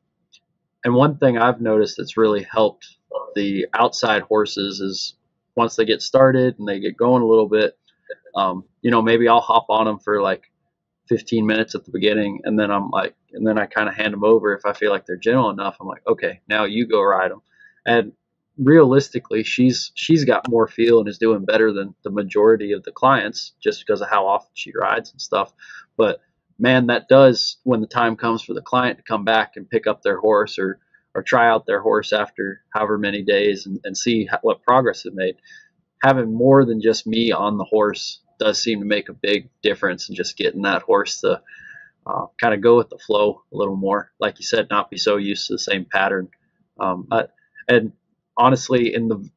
one thing I've noticed that's really helped the outside horses is once they get started and they get going a little bit, maybe I'll hop on them for like 15 minutes at the beginning, and then I kind of hand them over. If I feel like they're gentle enough, I'm like, okay, now you go ride them. And realistically, she's got more feel and is doing better than the majority of the clients just because of how often she rides and stuff. But man, that does, when the time comes for the client to come back and pick up their horse or try out their horse after however many days and see what progress it made, having more than just me on the horse does seem to make a big difference in just getting that horse to kind of go with the flow a little more. Like you said, not be so used to the same pattern. And honestly, in the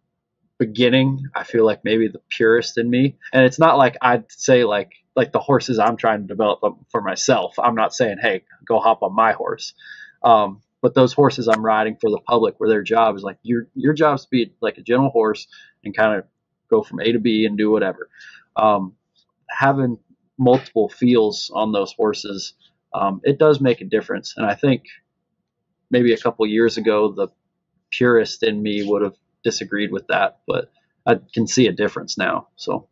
beginning, I feel like maybe the purist in me, and it's not like I'd say like the horses I'm trying to develop for myself. I'm not saying, hey, go hop on my horse. But those horses I'm riding for the public, where their job is like, your job is to be like a gentle horse and kind of go from A to B and do whatever. Having multiple feels on those horses, it does make a difference. And I think maybe a couple years ago, the purist in me would have disagreed with that, but I can see a difference now. So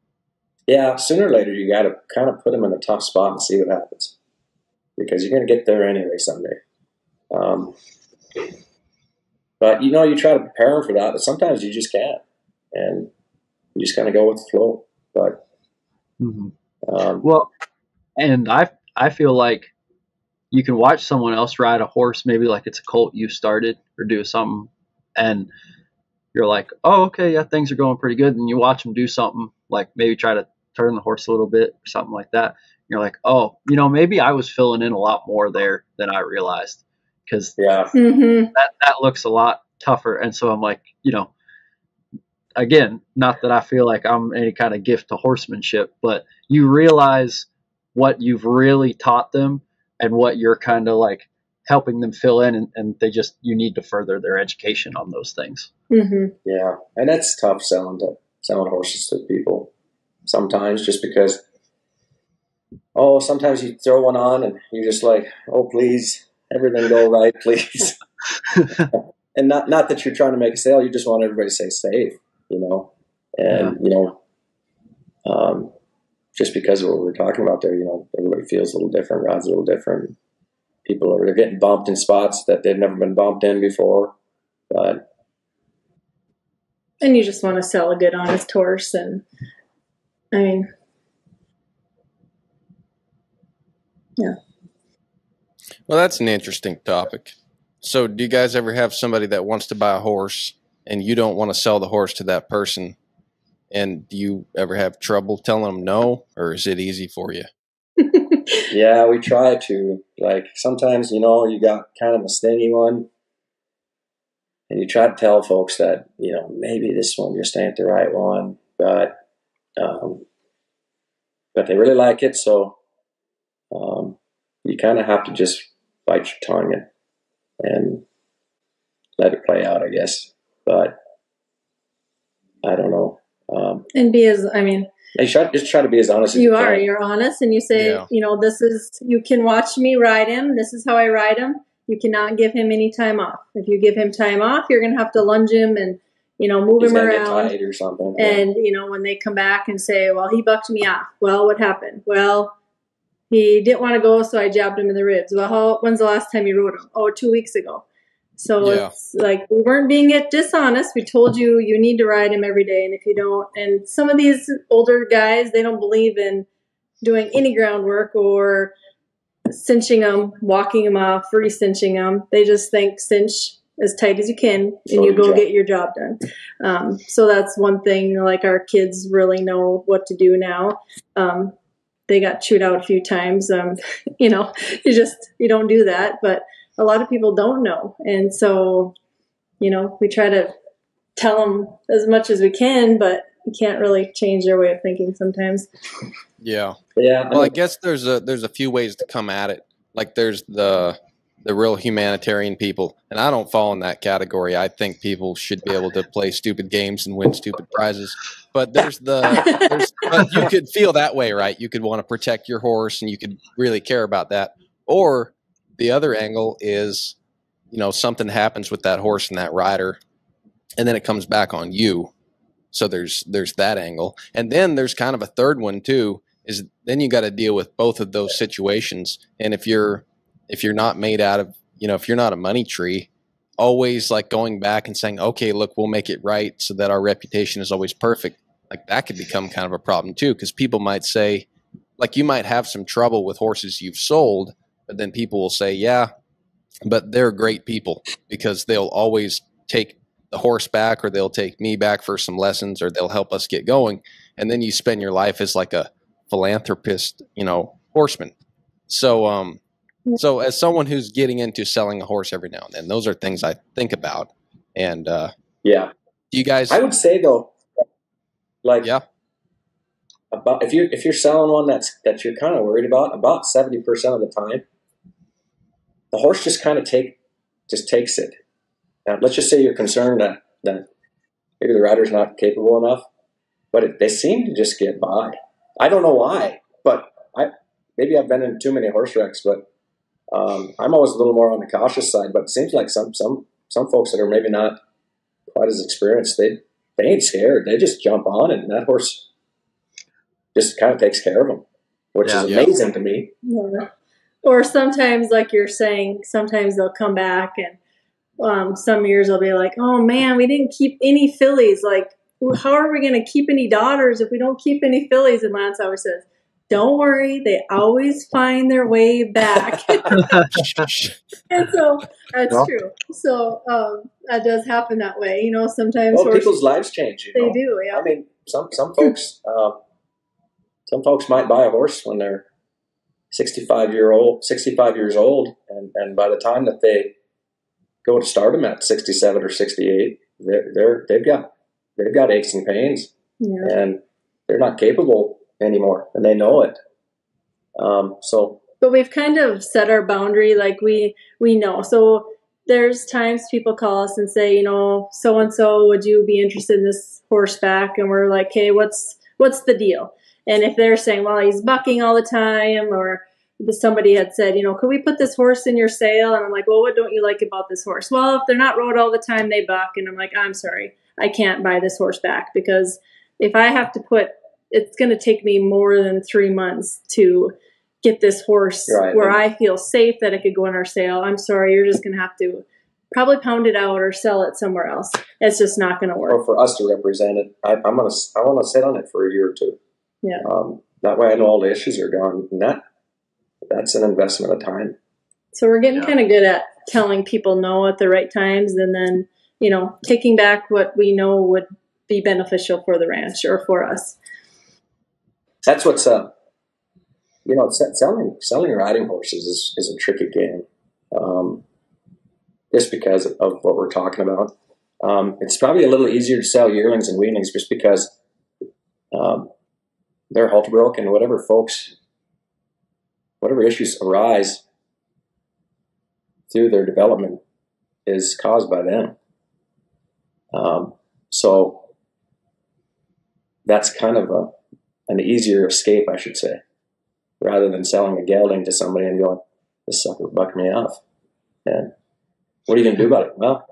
yeah, sooner or later you got to kind of put them in a tough spot and see what happens, because you're going to get there anyway someday. But you try to prepare them for that, but sometimes you just can't, and you just kind of go with the flow. But well, and I feel like you can watch someone else ride a horse, maybe like it's a colt you started or do something, and you're like, oh, okay, yeah, things are going pretty good. And you watch them do something, like maybe try to turn the horse a little bit or something like that. You're like, oh, maybe I was filling in a lot more there than I realized, because that looks a lot tougher. And so I'm like, again, not that I feel like I'm any kind of gift to horsemanship, but you realize what you've really taught them and what you're kind of like helping them fill in, and you need to further their education on those things. Mm-hmm. Yeah, and that's tough selling horses to people sometimes, just because. Oh, sometimes you throw one on and you're just like, oh, please, everything go right, please. And not that you're trying to make a sale, you just want everybody to stay safe, And just because of what we're talking about there, everybody feels a little different, rides a little different. People are getting bumped in spots that they've never been bumped in before, and you just want to sell a good, honest horse, and I mean, yeah. Well, that's an interesting topic. So, do you guys ever have somebody that wants to buy a horse and you don't want to sell the horse to that person? And do you ever have trouble telling them no, or is it easy for you? Yeah, we try to. Like, sometimes, you got kind of a stingy one, and you try to tell folks that, maybe this one just ain't the right one, but they really like it, so you kind of have to just bite your tongue and let it play out, I guess. But I don't know. And just try to be as honest as you can. You're honest, and you say, you can watch me ride him. This is how I ride him. You cannot give him any time off. If you give him time off, you're going to have to lunge him and, move him around. Get tight or something. And, when they come back and say, well, he bucked me off. Well, what happened? Well, he didn't want to go, so I jabbed him in the ribs. Well, when's the last time you rode him? Oh, 2 weeks ago. So It's like, we weren't being dishonest. We told you need to ride him every day. And if you don't, and some of these older guys, they don't believe in doing any groundwork or cinching them, walking them off, re-cinching them. They just think cinch as tight as you can and you go get your job done. So that's one thing, like our kids really know what to do now. They got chewed out a few times. You don't do that, but a lot of people don't know. And so, we try to tell them as much as we can, but you can't really change their way of thinking sometimes. Yeah. Yeah. Well, I guess there's a few ways to come at it. Like there's the real humanitarian people, and I don't fall in that category. I think people should be able to play stupid games and win stupid prizes. But but you could feel that way, right? You could want to protect your horse and you could really care about that. Or the other angle is, something happens with that horse and that rider, and then it comes back on you. So there's that angle. And then there's kind of a third one too, is then you got to deal with both of those situations. And if you're not made out of, if you're not a money tree, always like going back and saying, okay, look, we'll make it right so that our reputation is always perfect. Like that could become kind of a problem too, because people might say, like you might have some trouble with horses you've sold, but then people will say, yeah, but they're great people because they'll always take the horse back, or they'll take me back for some lessons, or they'll help us get going. And then you spend your life as like a philanthropist, horseman. So, so as someone who's getting into selling a horse every now and then, those are things I think about. And, yeah, do you guys, I would say though, like, about if you're selling one that you're kind of worried about 70% of the time, the horse just kind of takes it. Now, let's just say you're concerned that maybe the rider's not capable enough, but they seem to just get by. I don't know why, but maybe I've been in too many horse wrecks, but I'm always a little more on the cautious side. But it seems like some folks that are maybe not quite as experienced, they ain't scared. They just jump on it, and that horse just kind of takes care of them, which is amazing to me. Yeah. Or sometimes, like you're saying, sometimes they'll come back and some years they'll be like, oh man, we didn't keep any fillies. Like, how are we going to keep any daughters if we don't keep any fillies? And Lance always says, don't worry, they always find their way back. And so that's true. So that does happen that way. Sometimes people's lives change. They do, yeah. I mean, some folks might buy a horse when they're 65 years old, and by the time that they go to start them at 67 or 68, they've got aches and pains, and they're not capable anymore, and they know it. So but we've kind of set our boundary. Like we know. So there's times people call us and say, you know, so and so, would you be interested in this horseback? And we're like, hey, what's the deal? And if they're saying, well, he's bucking all the time, or somebody had said, you know, could we put this horse in your sale? And I'm like, well, what don't you like about this horse? Well, if they're not rode all the time, they buck. And I'm like, I'm sorry, I can't buy this horse back, because if I have to it's going to take me more than 3 months to get this horse where I feel safe that it could go in our sale. I'm sorry, you're just going to have to probably pound it out or sell it somewhere else. It's just not going to work. Or for us to represent it, I want to sit on it for a year or two. Yeah. That way I know all the issues are gone. And that's an investment of time. So we're getting kind of good at telling people no at the right times, and then, you know, taking back what we know would be beneficial for the ranch or for us. That's what's you know, selling riding horses is a tricky game. Just because of what we're talking about. It's probably a little easier to sell yearlings and weanlings just because they're halter broke, and whatever issues arise through their development is caused by them. So that's kind of an easier escape, I should say, rather than selling a gelding to somebody and going, this sucker bucked me off. And what are you going to do about it? Well,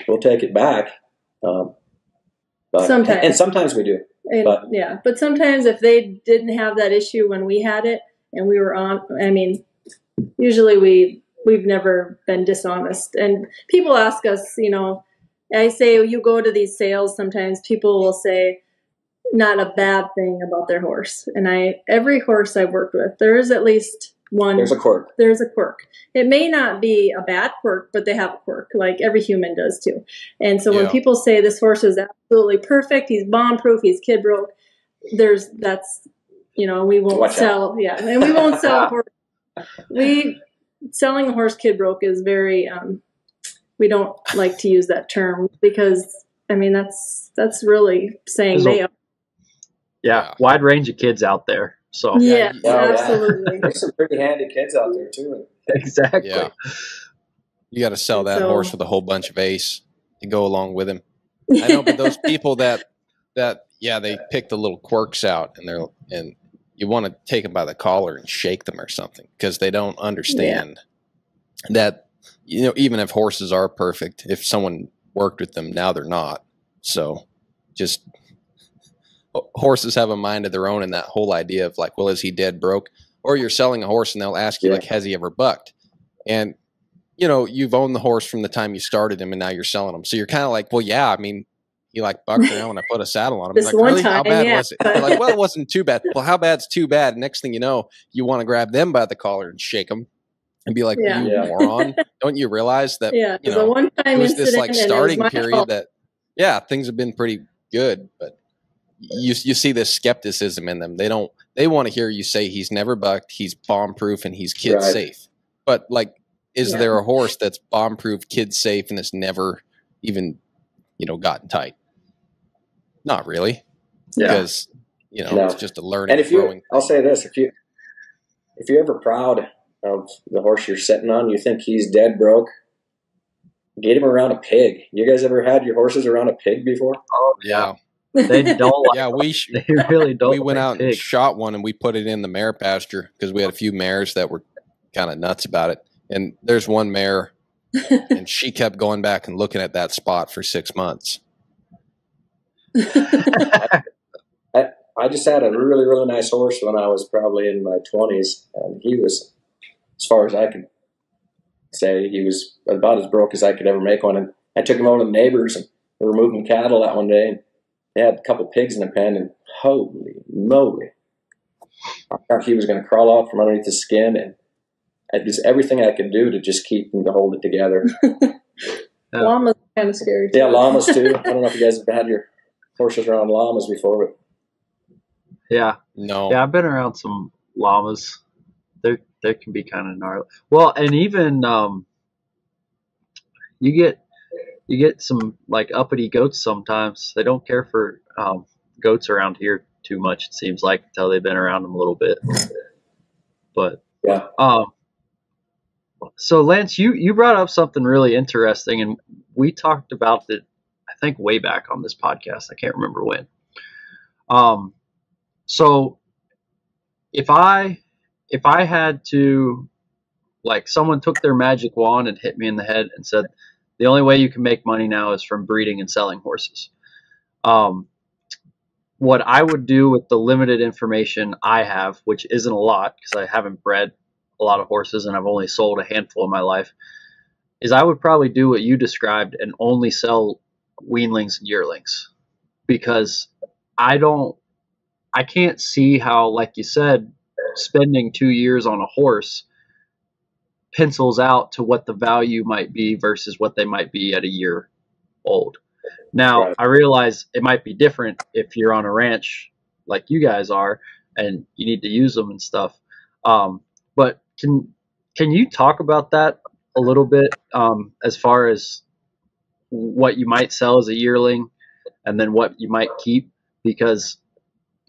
we'll take it back. Sometimes. And sometimes we do. But sometimes if they didn't have that issue when we had it and we were on, I mean, usually we've never been dishonest. And people ask us, you know, I say, you go to these sales, sometimes people will say not a bad thing about their horse. And every horse I've worked with, there is at least one. There's a quirk. There's a quirk. It may not be a bad quirk, but they have a quirk, like every human does too. And so when people say this horse is absolutely perfect, he's bomb-proof, he's kid-broke, that's, you know, we won't sell. Yeah, and we won't sell horse. Selling a horse kid-broke is very, we don't like to use that term, because, I mean, that's really saying they are. Yeah, wide range of kids out there. So yeah, absolutely. There's some pretty handy kids out there too. Exactly. Yeah. You got to sell that horse with a whole bunch of ace to go along with him. I know, but those people that they pick the little quirks out, and you want to take them by the collar and shake them or something, because they don't understand that, you know, even if horses are perfect, if someone worked with them, now they're not. So just horses have a mind of their own, and that whole idea of like, well, is he dead broke? Or you're selling a horse and they'll ask you like, has he ever bucked? And, you know, you've owned the horse from the time you started him and now you're selling him. So you're kind of like, well, yeah, I mean, he like bucked around when I put a saddle on him. This like, one really? time, How bad was it? You're like, well, it wasn't too bad. Well, how bad's too bad? Next thing you know, you want to grab them by the collar and shake them and be like, you moron. Don't you realize that, you know, one time it was this like starting period that, things have been pretty good, but you see this skepticism in them. They want to hear you say he's never bucked, he's bomb proof, and he's kid safe. But like, is there a horse that's bomb proof, kid safe, and it's never even, you know, gotten tight? Not really. Because, you know, it's just a learning and growing. I'll say this, if you're ever proud of the horse you're sitting on, you think he's dead broke, get him around a pig. You guys ever had your horses around a pig before? Oh yeah. They don't. They really don't. We went out and shot one, and we put it in the mare pasture because we had a few mares that were kind of nuts about it. And there's one mare, and she kept going back and looking at that spot for 6 months. I just had a really, really nice horse when I was probably in my 20s, and he was, as far as I could say, he was about as broke as I could ever make one. And I took him over to the neighbors, and we were moving cattle that one day, and they had a couple pigs in the pen, and holy moly, I thought he was going to crawl out from underneath the skin, and I did everything I could do to just keep him to hold it together. Llamas are kind of scary too. Yeah, llamas too. I don't know if you guys have had your horses around llamas before, but no. Yeah, I've been around some llamas. They can be kind of gnarly. Well, and even you get some like uppity goats sometimes. They don't care for goats around here too much, it seems like, until they've been around them a little bit. But Yeah. So Lance, you brought up something really interesting, and we talked about it, I think, way back on this podcast. I can't remember when. So if I had to, like, someone took their magic wand and hit me in the head and said, the only way you can make money now is from breeding and selling horses. What I would do with the limited information I have, which isn't a lot because I haven't bred a lot of horses and I've only sold a handful in my life, is I would probably do what you described and only sell weanlings and yearlings, because I can't see how, like you said, spending 2 years on a horse pencils out to what the value might be versus what they might be at a year old. Now, right. I realize it might be different if you're on a ranch like you guys are and you need to use them and stuff. But can you talk about that a little bit, as far as what you might sell as a yearling and then what you might keep? Because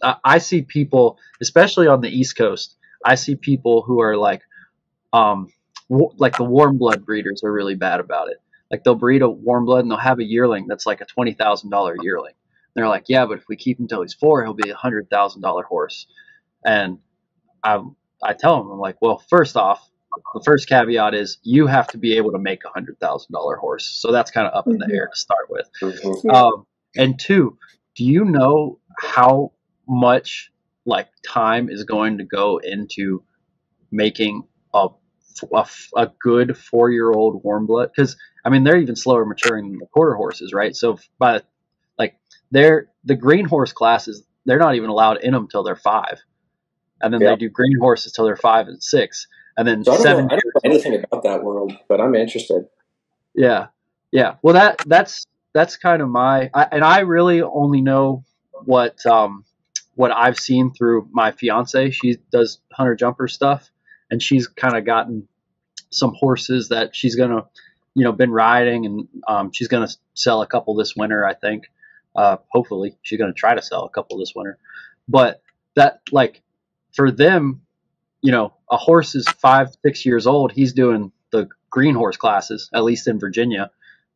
I see people, especially on the East Coast, I see people who are like the warm blood breeders are really bad about it. Like, they'll breed a warm blood and they'll have a yearling that's like a $20,000 yearling. And they're like, yeah, but if we keep him until he's 4, he'll be $100,000 horse. And I tell them, I'm like, well, first off, the first caveat is you have to be able to make $100,000 horse. So that's kind of up in the air to start with. And 2, do you know how much like time is going to go into making a good 4-year-old warm blood? Because I mean, they're even slower maturing than the quarter horses, right? So by like the green horse classes, they're not even allowed in them till they're 5, and then they do green horses till they're 5 and 6, and then so 7. I don't know anything about that world, but I'm interested. Yeah. Well, that's kind of I really only know what I've seen through my fiance. She does hunter jumper stuff, and she's kind of gotten some horses that she's gonna, been riding, and she's gonna sell a couple this winter, I think. Hopefully, she's gonna try to sell a couple this winter. But that, like, for them, a horse is 5-6 years old. He's doing the green horse classes, at least in Virginia,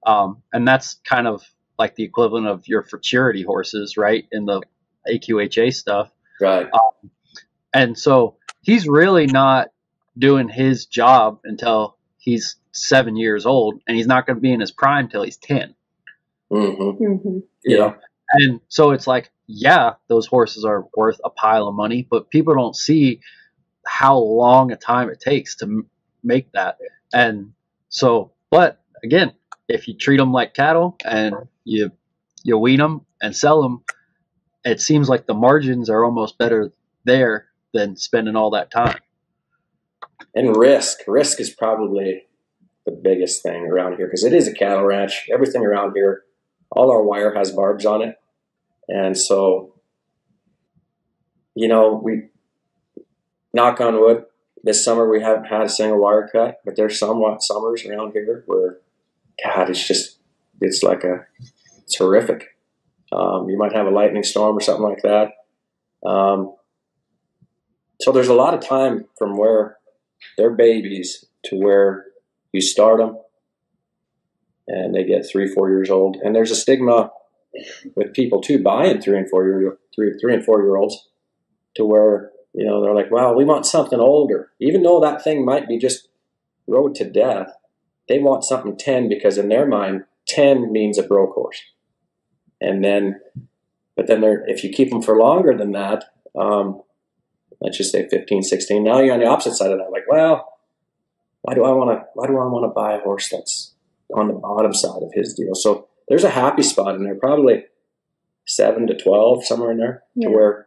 and that's kind of like the equivalent of your futurity horses, right, in the AQHA stuff. Right. And so he's really not doing his job until he's 7 years old, and he's not going to be in his prime till he's 10. Yeah. And so it's like, yeah, those horses are worth a pile of money, but people don't see how long a time it takes to make that. And so, but again, if you treat them like cattle and you wean them and sell them, it seems like the margins are almost better there than spending all that time. And risk is probably the biggest thing around here, because it is a cattle ranch. Everything around here, all our wire has barbs on it. And so, we, knock on wood, this summer we haven't had a single wire cut, but there's somewhat summers around here where, God, it's horrific. You might have a lightning storm or something like that. So there's a lot of time from where they're babies to where you start them and they get 3-4 years old. And there's a stigma with people too buying 3 and 4 year olds to where, they're like, wow, we want something older. Even though that thing might be just rode to death, they want something 10, because in their mind, 10 means a broke horse. And then, if you keep them for longer than that, let's just say 15, 16, now you're on the opposite side of that. Like, well, why do I want to buy a horse that's on the bottom side of his deal? So there's a happy spot in there, probably 7 to 12, somewhere in there, to where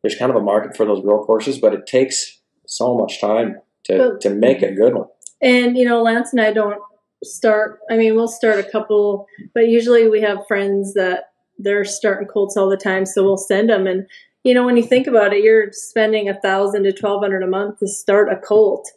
there's kind of a market for those broke horses, but it takes so much time to make a good one. And, Lance and I don't start, we'll start a couple, but usually we have friends that they're starting colts all the time, so we'll send them. And, when you think about it, you're spending $1,000 to $1,200 a month to start a colt,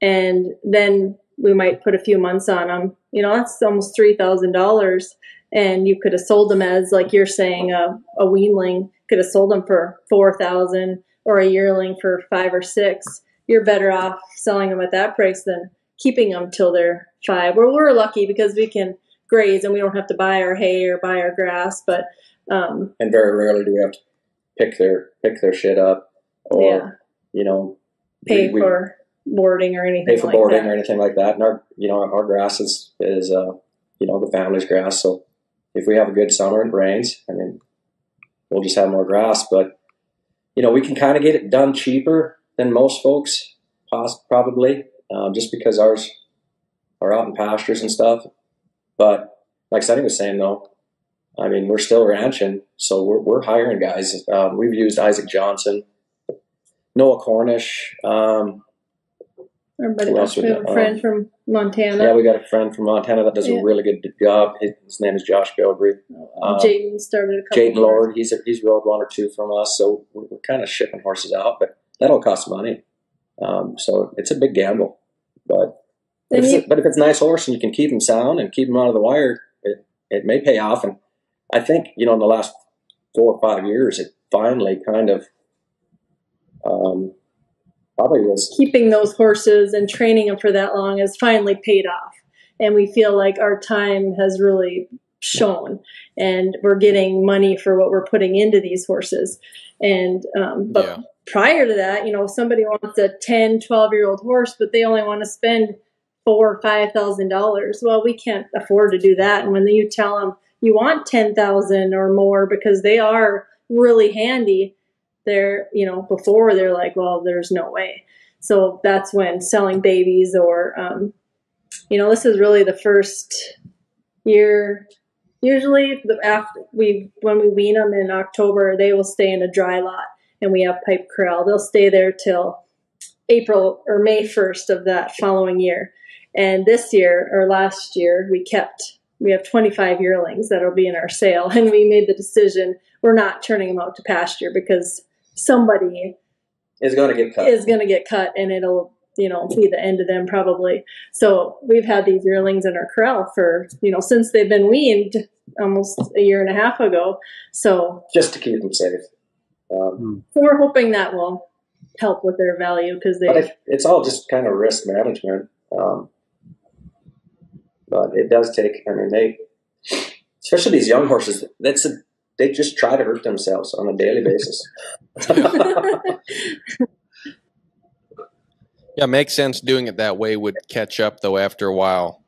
and then we might put a few months on them. That's almost $3,000, and you could have sold them as, like you're saying, a weanling. Could have sold them for $4,000 or a yearling for $5,000 or $6,000. you're better off selling them at that price than keeping them till they're 5. Well, we're lucky because we can graze and we don't have to buy our hay or buy our grass, but and very rarely do we have to pick their shit up or pay for boarding or anything. Pay for boarding or anything like that. And our grass is the family's grass. So if we have a good summer and rains, I mean, we'll just have more grass. But we can kind of get it done cheaper than most folks, probably, just because ours are out in pastures and stuff. But like Sonny was saying, though, I mean, we're still ranching, so we're hiring guys. We've used Isaac Johnson, Noah Cornish. Everybody else. We have a friend from Montana. Yeah, we got a friend from Montana that does a really good job. His name is Josh Bilbrey. Jayden started a couple. Jayden Lord, he's rode 1 or 2 from us, so we're kind of shipping horses out, but that all costs money. So it's a big gamble. But if it's a nice horse and you can keep him sound and keep him out of the wire, it may pay off. And I think in the last 4 or 5 years, it finally kind of probably was keeping those horses and training them for that long has finally paid off, and we feel like our time has really shown, and we're getting money for what we're putting into these horses. And but prior to that, somebody wants a 10, 12-year-old horse, but they only want to spend $4,000 or $5,000. Well, we can't afford to do that. And when you tell them you want 10,000 or more because they are really handy, they're, before they're like, well, there's no way. So that's when selling babies or, this is really the first year. Usually when we wean them in October, they will stay in a dry lot and we have pipe corral. They'll stay there till April or May 1st of that following year. And this year or last year, we have 25 yearlings that'll be in our sale. And we made the decision, we're not turning them out to pasture because somebody is going to get cut, and it'll, be the end of them probably. So we've had these yearlings in our corral for, since they've been weaned almost a year and a half ago. So just to keep them safe. So we're hoping that will help with their value because it's all just kind of risk management. But it does take, especially these young horses, they just try to hurt themselves on a daily basis. Yeah, makes sense. Doing it that way would catch up, though, after a while.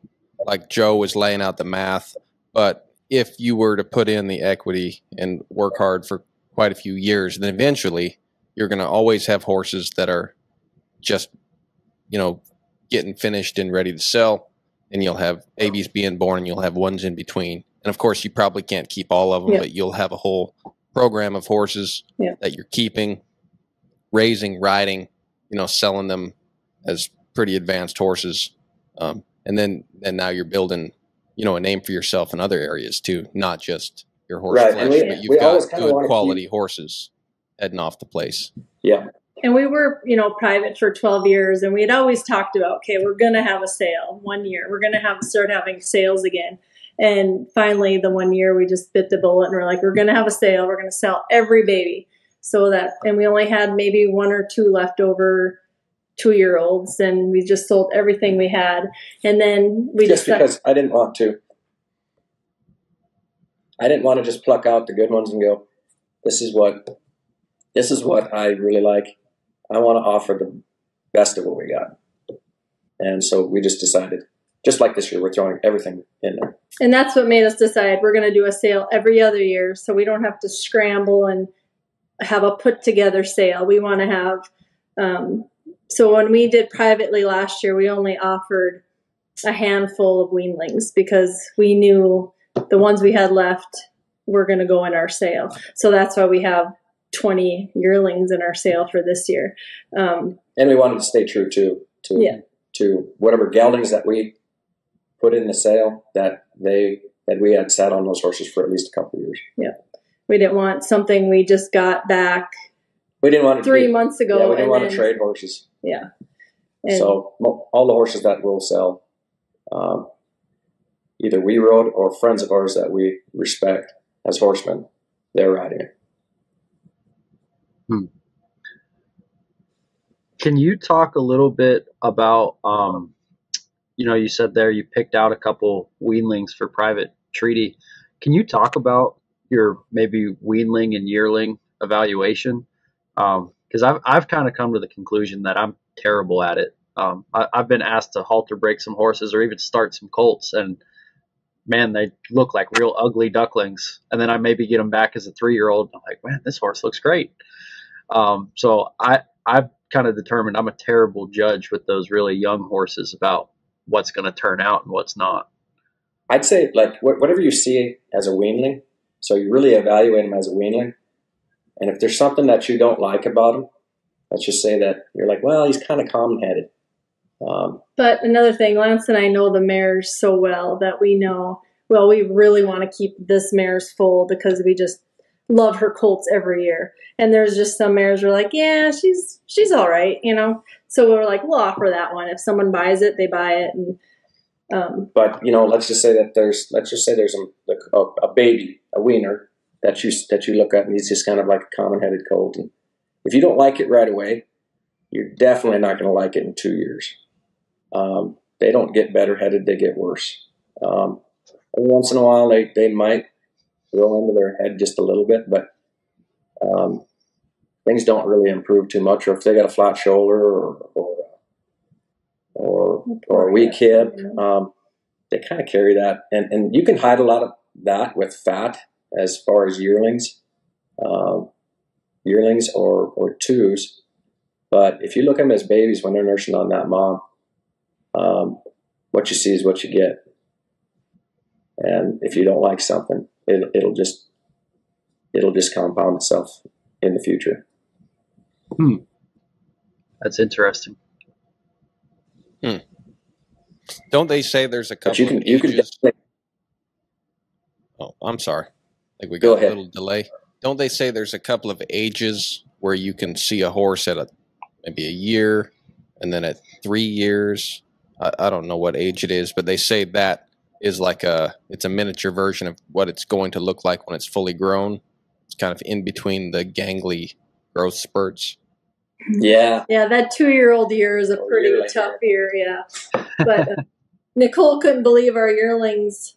Like Joe was laying out the math. But if you were to put in the equity and work hard for quite a few years, then eventually you're going to always have horses that are just, getting finished and ready to sell. And you'll have babies being born, and you'll have ones in between. And, of course, you probably can't keep all of them, but you'll have a whole program of horses that you're keeping, raising, riding, selling them as pretty advanced horses. And now you're building, a name for yourself in other areas, too, not just your horse flesh, but you've got good quality horses heading off the place. Yeah. And we were, private for 12 years, and we had always talked about, okay, we're going to have a sale one year. We're going to start having sales again. And finally, the one year we just bit the bullet and we're like, we're going to have a sale. We're going to sell every baby. And we only had maybe 1 or 2 leftover 2-year-olds, and we just sold everything we had. And then because I didn't want to just pluck out the good ones and go, this is what I really like. I want to offer the best of what we got. And so we just decided, just like this year, we're throwing everything in there. And that's what made us decide we're going to do a sale every other year so we don't have to scramble and have a put together sale. We want to have, so when we did privately last year, we only offered a handful of weanlings because we knew the ones we had left were going to go in our sale. So that's why we have 20 yearlings in our sale for this year. And we wanted to stay true to whatever geldings that we put in the sale that we had sat on those horses for at least a couple of years. Yeah. We didn't want something we just got back. We didn't want 3 months ago. Yeah, we didn't want to trade horses. Yeah. So all the horses that we'll sell, either we rode or friends of ours that we respect as horsemen, they're riding it. Can you talk a little bit about, you said there you picked out a couple weanlings for private treaty. Can you talk about your maybe weanling and yearling evaluation? Because I've kind of come to the conclusion that I'm terrible at it. I've been asked to halter break some horses or even start some colts, and man, they look like real ugly ducklings. And then I maybe get them back as a 3-year-old. I'm like, man, this horse looks great. So I've kind of determined I'm a terrible judge with those really young horses about what's going to turn out and what's not. I'd say like whatever you see as a weanling, so you really evaluate him as a weanling. And if there's something that you don't like about him, let's just say that you're like, well, he's kind of common-headed. But another thing, Lance and I know the mares so well that we know, well, we really want to keep this mare's foal because we just love her colts every year. And there's just some mares we're like, yeah, she's all right, So we're like, we'll offer that one. If someone buys it, they buy it. And but let's just say there's a baby, a weaner that you look at, and he's just kind of like a common-headed colt. And if you don't like it right away, you're definitely not going to like it in 2 years. They don't get better headed; they get worse. Every once in a while, they might grow into their head just a little bit, but things don't really improve too much. Or if they got a flat shoulder or a weak hip, they kind of carry that, and you can hide a lot of that with fat as far as yearlings or twos. But if you look at them as babies when they're nursing on that mom, what you see is what you get. And if you don't like something, it'll just compound itself in the future. That's interesting. Don't they say there's a couple of ages? Oh, I'm sorry. I think we got a little delay. Don't they say there's a couple of ages where you can see a horse at maybe a year and then at 3 years? I don't know what age it is, but they say that is like it's a miniature version of what it's going to look like when it's fully grown. It's kind of in between the gangly growth spurts. Yeah. Yeah, that 2-year-old year is a pretty tough year, yeah. But Nicole couldn't believe our yearlings.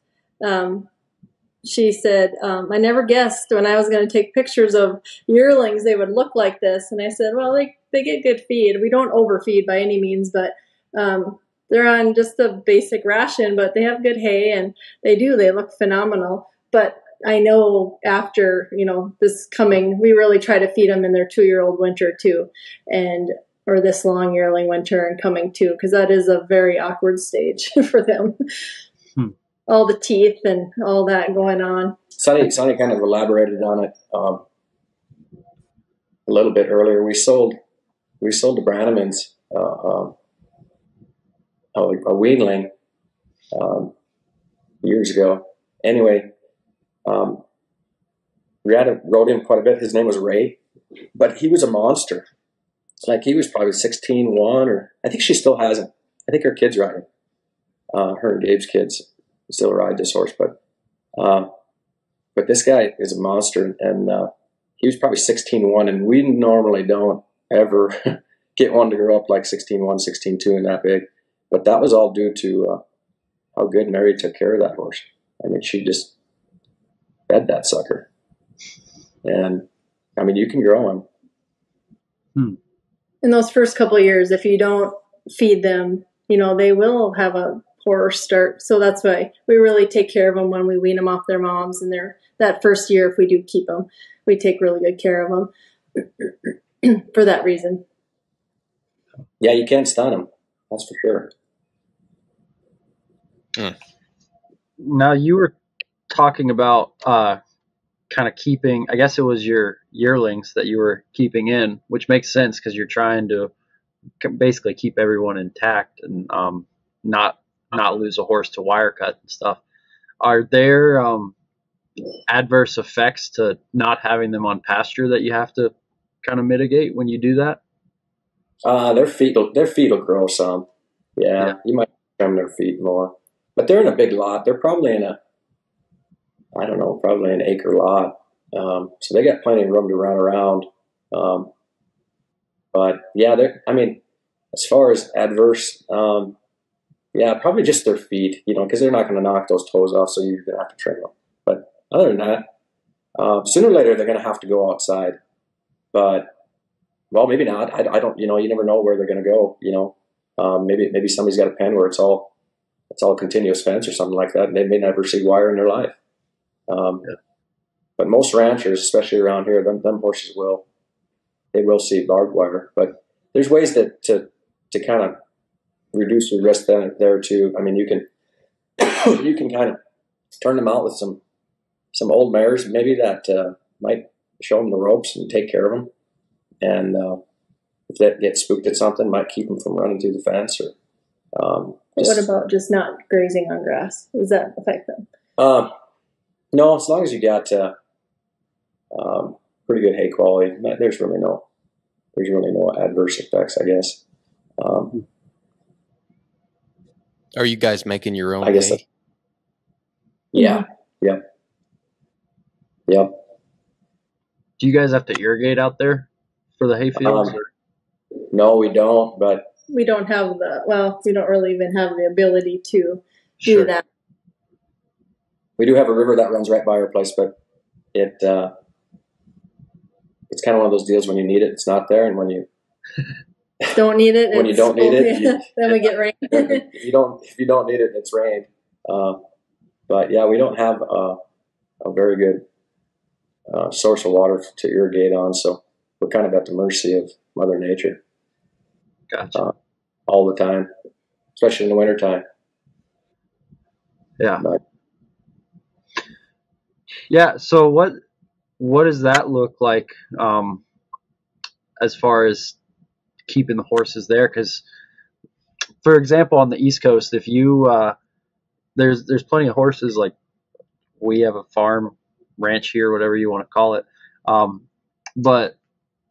She said, I never guessed when I was going to take pictures of yearlings they would look like this. And I said, well, they get good feed. We don't overfeed by any means, but they're on just a basic ration, but they have good hay, and they look phenomenal. But I know after, this coming, we really try to feed them in their 2-year-old winter too, or this long yearling winter and coming too, because that is a very awkward stage for them. All the teeth and all that going on. Sonny kind of elaborated on it a little bit earlier. We sold the Brannemans a weanling years ago. Anyway, rode him quite a bit. His name was Ray, but he was a monster. Like he was probably 16-1, or I think she still has him. I think her kids ride him. Her and Gabe's kids still ride this horse, but this guy is a monster, and he was probably 16-1, and we normally don't ever get one to grow up like 16-1, 16-2, and that big. But that was all due to how good Mary took care of that horse. I mean, she just fed that sucker, and I mean, you can grow him. In those first couple of years, if you don't feed them, they will have a poor start. So that's why we really take care of them when we wean them off their moms. And that first year, if we do keep them, we take really good care of them for that reason. Yeah, you can't stun them. That's for sure. Now, you were talking about kind of keeping, I guess it was your yearlings that you were keeping in, which makes sense because you're trying to basically keep everyone intact and not lose a horse to wire cut and stuff. Are there adverse effects to not having them on pasture that you have to kind of mitigate when you do that? Their feet will grow some. Yeah. You might trim their feet more, but they're in a big lot. They're probably in probably an acre lot. So they got plenty of room to run around. But yeah, I mean, as far as adverse, yeah, probably just their feet, you know, because they're not going to knock those toes off, so you're going to have to train them. But other than that, sooner or later they're going to have to go outside. But well, maybe not. I don't. You know, you never know where they're going to go. You know, maybe somebody's got a pen where it's all continuous fence or something like that, and they may never see wire in their life. But most ranchers, especially around here, them horses will see barbed wire. But there's ways to kind of reduce your risk there too. I mean, you can kind of turn them out with some old mares, maybe that might show them the ropes and take care of them. And if they get spooked at something, might keep them from running through the fence. Or what about just not grazing on grass? Does that affect them? No, as long as you got pretty good hay quality, there's really no adverse effects, I guess. Are you guys making your own? I guess. Hay? Yeah. Yep. Yep. Do you guys have to irrigate out there for the hay fields? No, we don't. But we don't have we don't really even have the ability to do that. We do have a river that runs right by our place, but it's kind of one of those deals when you need it, it's not there, and when you don't need it, when you don't need it, then we get rain. if you don't need it, it's rained. But yeah, we don't have a very good source of water to irrigate on, so we're kind of at the mercy of Mother Nature. Gotcha. All the time, especially in the wintertime. Yeah. Yeah. So what does that look like as far as keeping the horses there? Because, for example, on the East Coast, if you there's plenty of horses. Like, we have a farm, ranch here, whatever you want to call it, but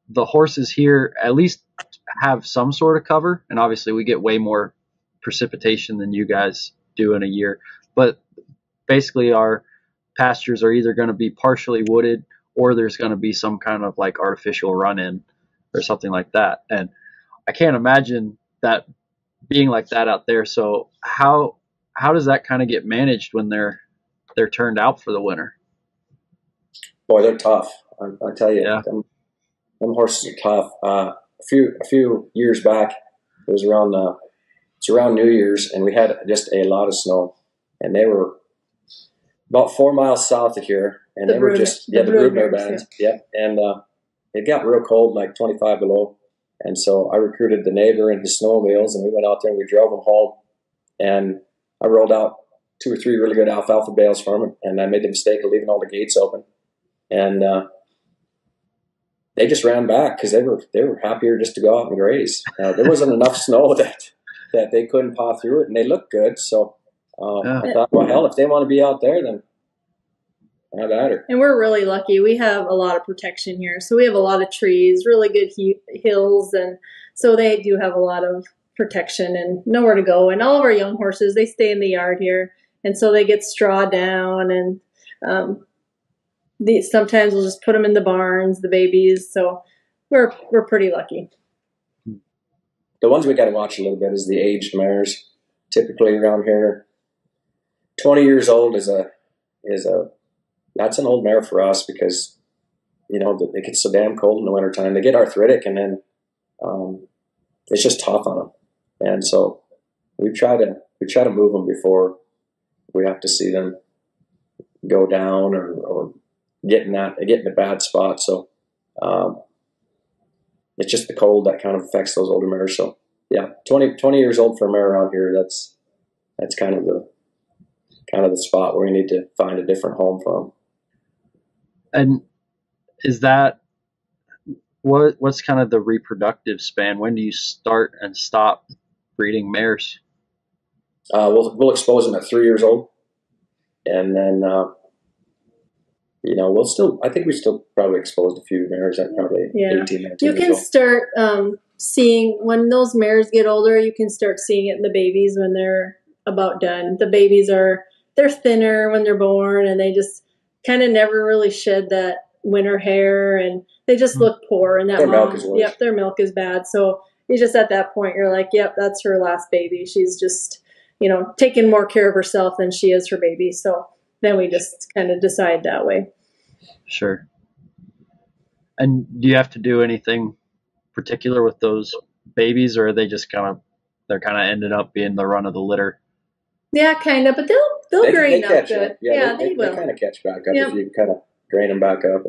the horses here at least have some sort of cover, and obviously we get way more precipitation than you guys do in a year. But basically, our pastures are either going to be partially wooded, or there's going to be some kind of like artificial run-in or something like that. And I can't imagine that being like that out there. So how does that kind of get managed when they're turned out for the winter? Boy, they're tough. I tell you, yeah. them horses are tough. A few years back, it was around New Year's, and we had just a lot of snow, and they were about 4 miles south of here, and they were just the broodmare bands. Yeah, and it got real cold, like 25 below, and so I recruited the neighbor and his snowmobiles, and we went out there and we drove them home, and I rolled out 2 or 3 really good alfalfa bales for them, and I made the mistake of leaving all the gates open, and they just ran back because they were happier just to go out and graze. There wasn't enough snow that they couldn't paw through it, and they looked good. So I thought, well, hell, if they want to be out there, then have at her. And we're really lucky. We have a lot of protection here. So we have a lot of trees, really good hills, and so they do have a lot of protection and nowhere to go. And all of our young horses, they stay in the yard here, and so they get straw down, and sometimes we'll just put them in the barns, the babies. So we're pretty lucky. The ones we got to watch a little bit is the aged mares. Typically around here, 20 years old is that's an old mare for us, because you know it gets so damn cold in the wintertime. They get arthritic, and then it's just tough on them. And so we try to move them before we have to see them go down or get in a bad spot. So it's just the cold that kind of affects those older mares. So yeah, 20 years old for a mare around here, that's kind of the spot where we need to find a different home for them. And is that what's kind of the reproductive span? When do you start and stop breeding mares? We'll expose them at 3 years old, and then I think we still probably exposed a few mares at probably 18, 19 You can years old. start seeing when those mares get older. You can start seeing it in the babies when they're about done. The babies they're thinner when they're born, and they just kind of never really shed that winter hair, and they just look poor. And that their mom, milk is worse. yep, their milk is bad. So you just at that point, you're like, yep, that's her last baby. She's just, taking more care of herself than she is her baby. So then we just kind of decide that way. Sure. And do you have to do anything particular with those babies, or are they just they're kind of ended up being the run of the litter? Yeah, kind of, but they'll grain up good. Up. Yeah, they will. They kind of catch back up if you kind of grain them back up.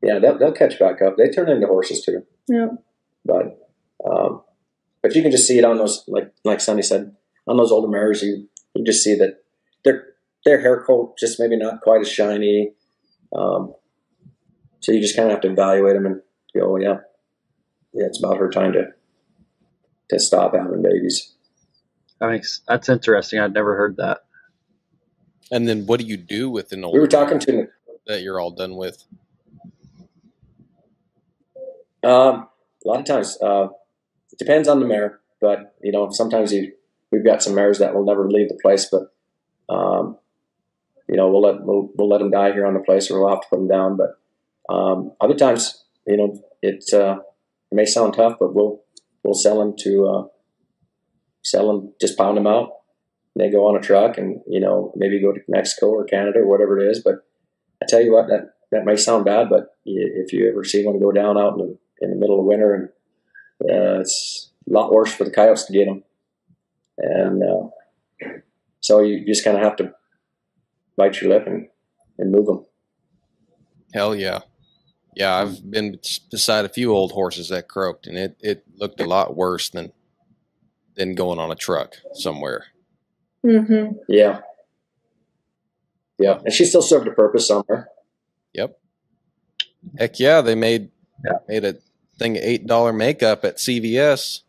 They'll catch back up. They turn into horses too. Yeah. But you can just see it on those, like Sonny said, on those older mares. You just see that their hair coat just maybe not quite as shiny. So you just kind of have to evaluate them and go, yeah, it's about her time to stop having babies. That's interesting. I'd never heard that. And then what do you do with an old We were talking to that you're all done with? A lot of times, it depends on the mare, but sometimes we've got some mares that will never leave the place, but we'll let them die here on the place, or we'll have to put them down. But other times, it may sound tough, but we'll sell them just pound them out. And they go on a truck and, maybe go to Mexico or Canada or whatever it is. But I tell you what, that may sound bad, but if you ever see one go down out in the middle of winter, and it's a lot worse for the coyotes to get them. And so you just kind of have to bite your lip and move them. Hell yeah. Yeah, I've been beside a few old horses that croaked, and it looked a lot worse than going on a truck somewhere. Mm-hmm. Yeah. Yeah, and she still served a purpose somewhere. Yep. Heck yeah, they made a thing of $8 makeup at CVS.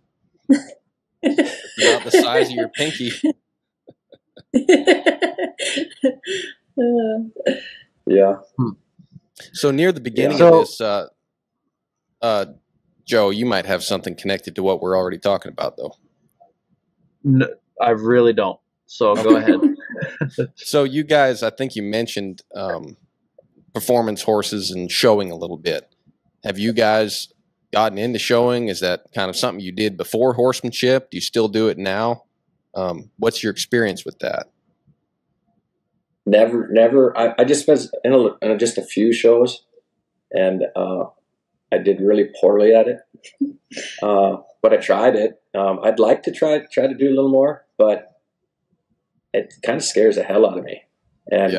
About the size of your pinky. Yeah. So near the beginning of this, Joe, you might have something connected to what we're already talking about, though. No, I really don't. So go ahead. So you guys, I think you mentioned performance horses and showing a little bit. Have you guys gotten into showing? Is that kind of something you did before horsemanship? Do you still do it now? What's your experience with that? Never. I just was in just a few shows, and I did really poorly at it. But I tried it. I'd like to try to do a little more, but it kind of scares the hell out of me. And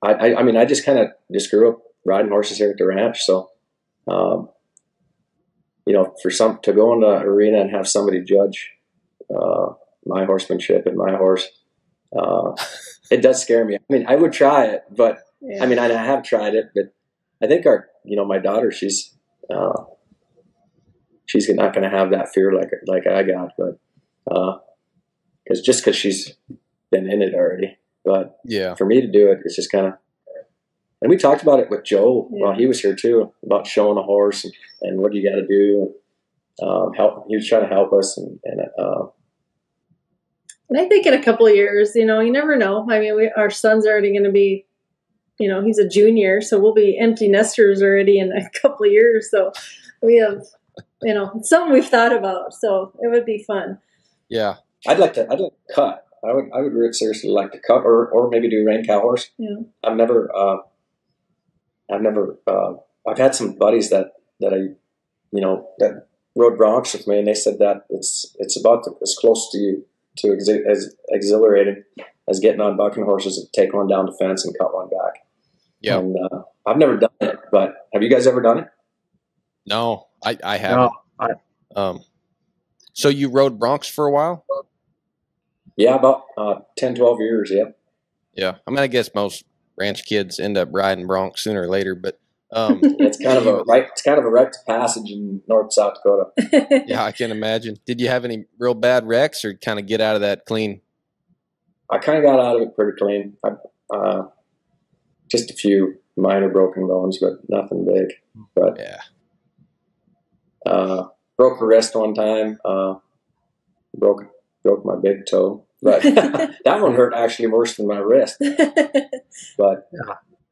I just kind of grew up riding horses here at the ranch, so to go in the arena and have somebody judge my horsemanship and my horse, it does scare me. I mean, I would try it, but I have tried it, but I think my daughter, she's not going to have that fear like I got, but because she's been in it already. But for me to do it, it's just kind of. And we talked about it with Joe while he was here too, about showing a horse and what you got to do. Help. He was trying to help us, and I think in a couple of years, you never know. I mean, our son's already going to be, he's a junior, so we'll be empty nesters already in a couple of years. So we have, it's something we've thought about. So it would be fun. Yeah, I'd like to cut. I would really seriously like to cut, or maybe do rein cow horse. Yeah. I've had some buddies that rode broncs with me, and they said that it's about as close to as exhilarating as getting on bucking horses and take one down the fence and cut one back. Yeah. And I've never done it, but have you guys ever done it? No, I haven't. No, so you rode broncs for a while? Yeah, about 10, 12 years, yeah. Yeah, I mean, I guess most ranch kids end up riding broncs sooner or later, but it's kind of a rite of passage in North South Dakota. Yeah, I can imagine. Did you have any real bad wrecks, or kind of get out of that clean? I kind of got out of it pretty clean. Just a few minor broken bones, but nothing big. But broke a wrist one time. Broke my big toe. But that one hurt actually worse than my wrist. But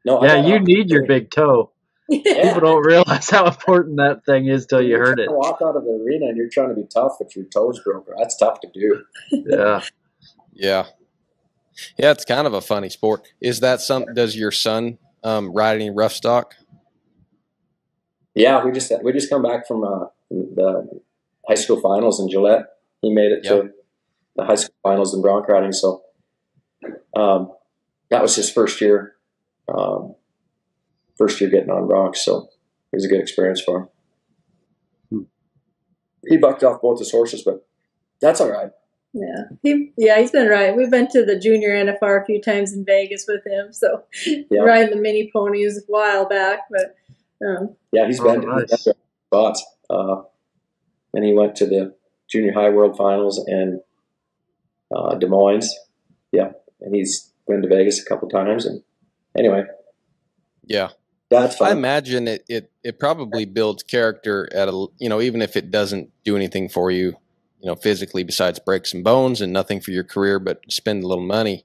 no, yeah, you need your big toe. People don't realize how important that thing is till you hurt it. You walk out of the arena and you're trying to be tough, but your toes broke. That's tough to do. Yeah. It's kind of a funny sport. Is that does your son ride any rough stock? Yeah, we just come back from the high school finals in Gillette. He made it to the high school finals in bronc riding, so that was his first year getting on broncs, so it was a good experience for him. He bucked off both his horses, but that's all right. He's been riding. We've been to the junior NFR a few times in Vegas with him, so riding the mini ponies a while back, but he's been to spots. And he went to the junior high world finals in Des Moines. Yeah, and he's been to Vegas a couple times. And anyway, that's fun. I imagine it probably builds character at even if it doesn't do anything for you, physically besides break some bones and nothing for your career, but spend a little money.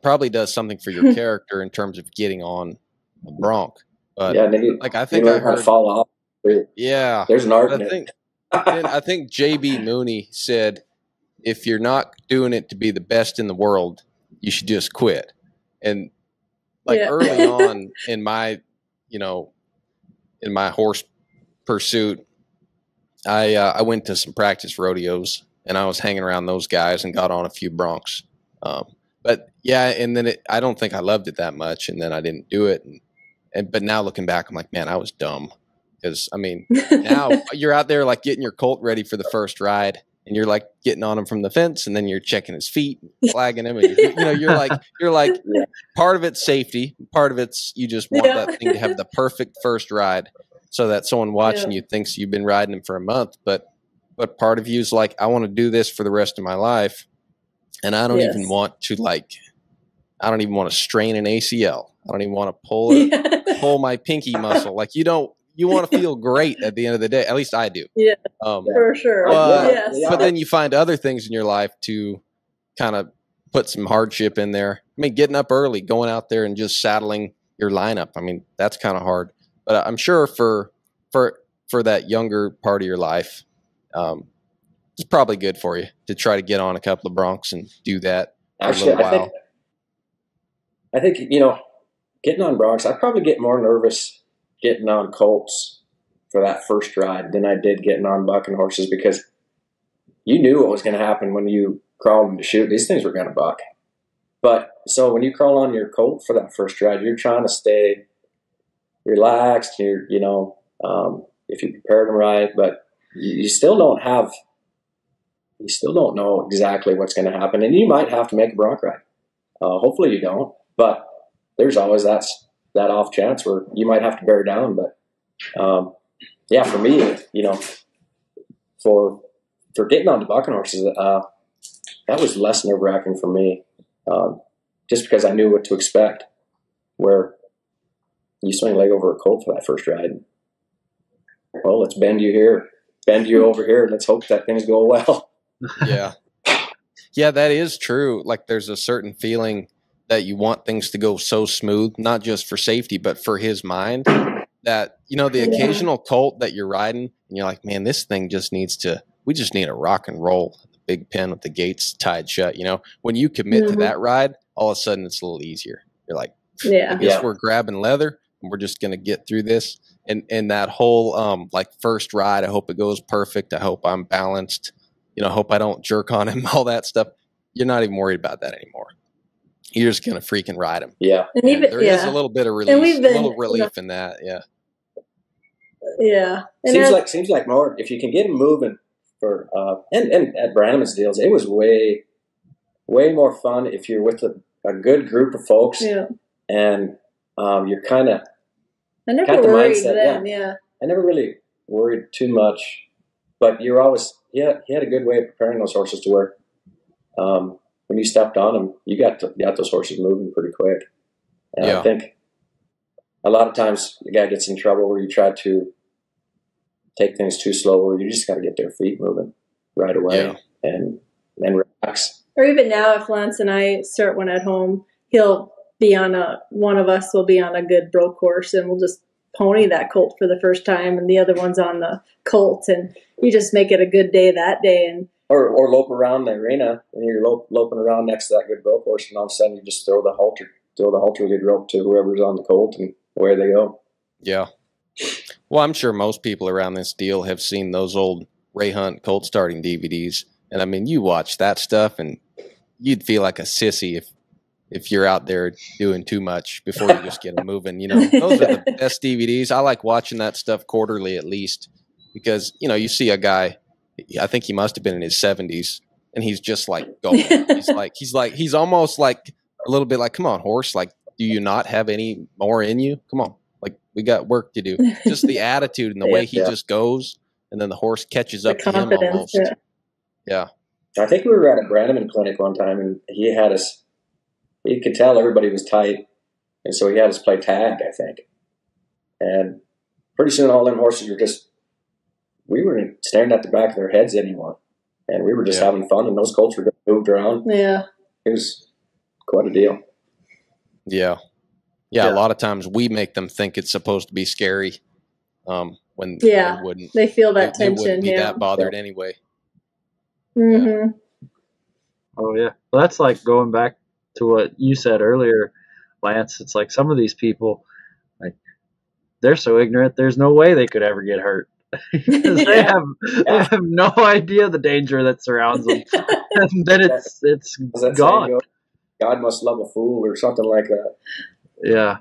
Probably does something for your character in terms of getting on a bronc. But I think I heard fall off. Yeah, there's an art in it. I think J.B. Mooney said, if you're not doing it to be the best in the world, you should just quit. And early on in my, in my horse pursuit, I went to some practice rodeos and I was hanging around those guys and got on a few broncs. And then I don't think I loved it that much, and then I didn't do it. But now looking back, I'm like, man, I was dumb. Because, now you're out there getting your colt ready for the first ride, and you're getting on him from the fence, and then you're checking his feet, flagging him, and you're like part of it's safety, part of it's you just want that thing to have the perfect first ride, so that someone watching you thinks you've been riding him for a month. But part of you is I want to do this for the rest of my life, and I don't even want to I don't even want to strain an ACL. I don't even want to pull my pinky muscle. You want to feel great at the end of the day. At least I do. Yeah, for sure. But then you find other things in your life to kind of put some hardship in there. Getting up early, going out there and just saddling your lineup. That's kind of hard. But I'm sure for that younger part of your life, it's probably good for you to try to get on a couple of broncs and do that for a little while. I think getting on broncs, I'd probably get more nervous getting on colts for that first ride than I did getting on bucking horses, because you knew what was going to happen when you crawled into chute. These things were going to buck. But so when you crawl on your colt for that first ride, you're trying to stay relaxed. If you prepared them right, but you still don't know exactly what's going to happen. And you might have to make a bronc ride. Hopefully you don't, but there's always that off chance where you might have to bear down. But for me, for getting on the bucking horses, that was less nerve-wracking for me, just because I knew what to expect. Where you swing a leg over a colt for that first ride, well, let's bend you here, bend you over here, and let's hope that things go well. Yeah, that is true. There's a certain feeling that you want things to go so smooth, not just for safety, but for his mind, that, the occasional colt that you're riding and you're like, man, this thing we just need a rock and roll, the big pen with the gates tied shut. When you commit to that ride, all of a sudden it's a little easier. You're like, I guess we're grabbing leather and we're just going to get through this. And that whole, first ride, I hope it goes perfect. I hope I'm balanced, hope I don't jerk on him, all that stuff. You're not even worried about that anymore. You're just going to freaking ride him. Yeah. And there is a little bit of relief in that. Yeah. Yeah. Seems like more, if you can get him moving for, and at Brannaman's deals, it was way, way more fun if you're with a good group of folks. Yeah. And you're kind of, I never worried then. I never really worried too much, but you're always, he had a good way of preparing those horses to where, when you stepped on them, you got those horses moving pretty quick. And I think a lot of times the guy gets in trouble where you try to take things too slow, where you just got to get their feet moving right away and relax. Or even now, if Lance and I start one at home, he'll be on one of us will be on a good broke horse, and we'll just pony that colt for the first time, and the other one's on the colt, and you just make it a good day that day. And or lope around the arena, and you're loping around next to that good broke horse, and all of a sudden you just throw the halter lead rope to whoever's on the colt, and away they go. Yeah. Well, I'm sure most people around this deal have seen those old Ray Hunt colt starting DVDs. And I mean, you watch that stuff and you'd feel like a sissy if you're out there doing too much before you just get them moving. You know, those are the best DVDs. I like watching that stuff quarterly at least because, you know, you see a guy, I think he must have been in his 70s, and he's just like going. He's almost like a little bit like, come on, horse. Like, do you not have any more in you? Come on. Like, we got work to do. Just the attitude and the way he just goes, and then the horse catches up to him almost. Yeah. I think we were at a Brannaman clinic one time, and he had us, he could tell everybody was tight, and so he had us play tag, I think. And pretty soon all them horses were just, we weren't staring at the back of their heads anymore. And we were just having fun, and those colts were moved around. Yeah. It was quite a deal. Yeah. Yeah, a lot of times we make them think it's supposed to be scary when they wouldn't. They feel that they tension. Wouldn't be that bothered anyway. Mm-hmm. Oh, yeah. Well, that's like going back to what you said earlier, Lance. It's like some of these people, like, they're so ignorant, there's no way they could ever get hurt. Because they have no idea the danger that surrounds them. And then it's gone. God must love a fool or something like that. Yeah.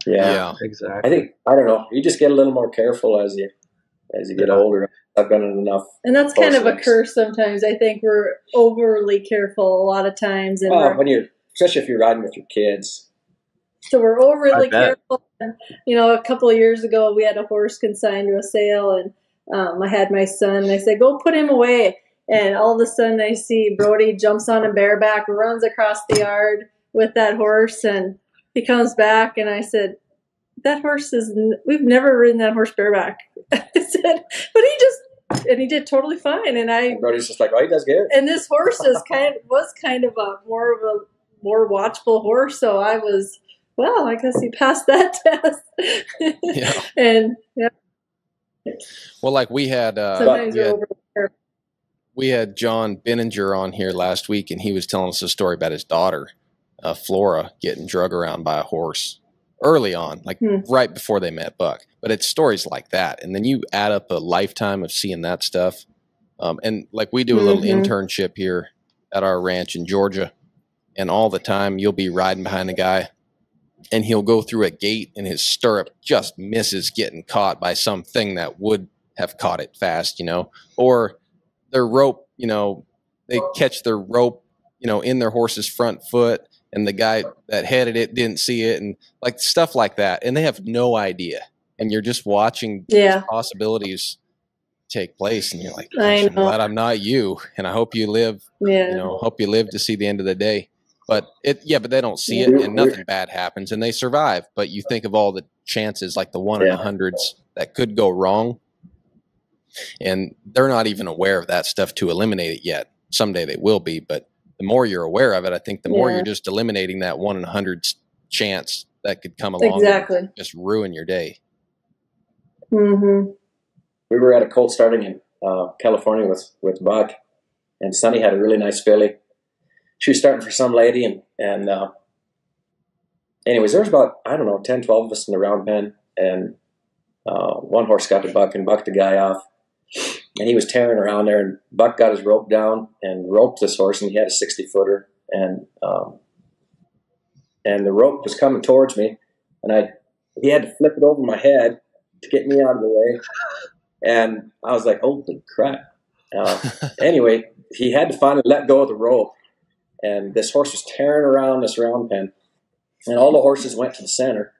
Yeah. Exactly. I don't know. You just get a little more careful as you get older. I've been in enough. And that's kind of a curse sometimes. I think we're overly careful a lot of times. And especially if you're riding with your kids. So we're overly careful. And, you know, a couple of years ago, we had a horse consigned to a sale, and I had my son, and I said, go put him away. And all of a sudden I see Brody jumps on him bareback, runs across the yard with that horse, and he comes back, and I said, that horse we've never ridden that horse bareback. I said, but he did totally fine. And Brody's just like, oh, he does good. And this horse was kind of a more watchful horse. So I was, well, I guess he passed that test. Yeah. And well, like we had, sometimes we had John Benninger on here last week, and he was telling us a story about his daughter, Flora, getting drug around by a horse early on, like right before they met Buck. But it's stories like that. And then you add up a lifetime of seeing that stuff. And like we do a little internship here at our ranch in Georgia, and all the time you'll be riding behind a guy, and he'll go through a gate and his stirrup just misses getting caught by something that would have caught it fast, you know, or their rope, you know, they catch their rope, you know, in their horse's front foot, and the guy that headed it didn't see it, and like stuff like that. And they have no idea. And you're just watching these possibilities take place, and you're like, I'm glad I'm not you. And I hope you live, you know, hope you live to see the end of the day. But but they don't see it, and nothing bad happens, and they survive. But you think of all the chances, like the 1 in 100s that could go wrong, and they're not even aware of that stuff to eliminate it yet. Someday they will be, but the more you're aware of it, I think the more you're just eliminating that 1 in 100 chance that could come along and just ruin your day. Mm-hmm. We were at a colt starting in California with Buck, and Sonny had a really nice filly. She was starting for some lady, and anyways, there was about, 10, 12 of us in the round pen, and one horse got to Buck and bucked the guy off, and he was tearing around there, and Buck got his rope down and roped this horse, and he had a 60-footer, and the rope was coming towards me, and he had to flip it over my head to get me out of the way, and I was like, holy crap. Anyway, he had to finally let go of the rope, and this horse was tearing around this round pen, and all the horses went to the center,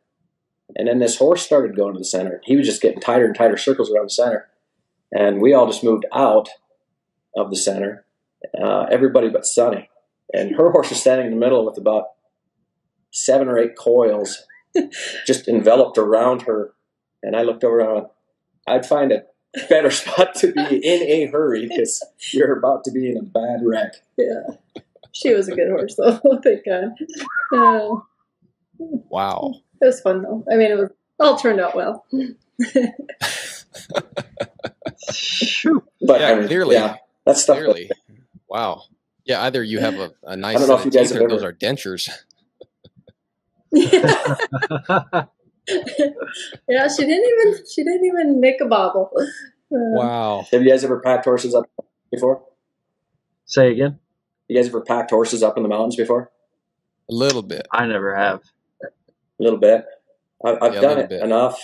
and then this horse started going to the center. He was just getting tighter and tighter circles around the center, and we all just moved out of the center, everybody but Sonny, and her horse was standing in the middle with about 7 or 8 coils just enveloped around her, and I looked over and I went, I'd find a better spot to be in a hurry because you're about to be in a bad wreck. Yeah. She was a good horse, though. Thank God. Wow. It was fun, though. I mean, it was all turned out well. But yeah, I mean, clearly. Yeah, that's stuff. Clearly. Wow. Yeah, either you have a nice I don't know set if of you guys teeth have or those ever- are dentures. Yeah, she didn't even make a bobble. Wow. Have you guys ever packed horses up before? Say again? You guys ever packed horses up in the mountains before? A little bit. I never have. A little bit. I've done it enough.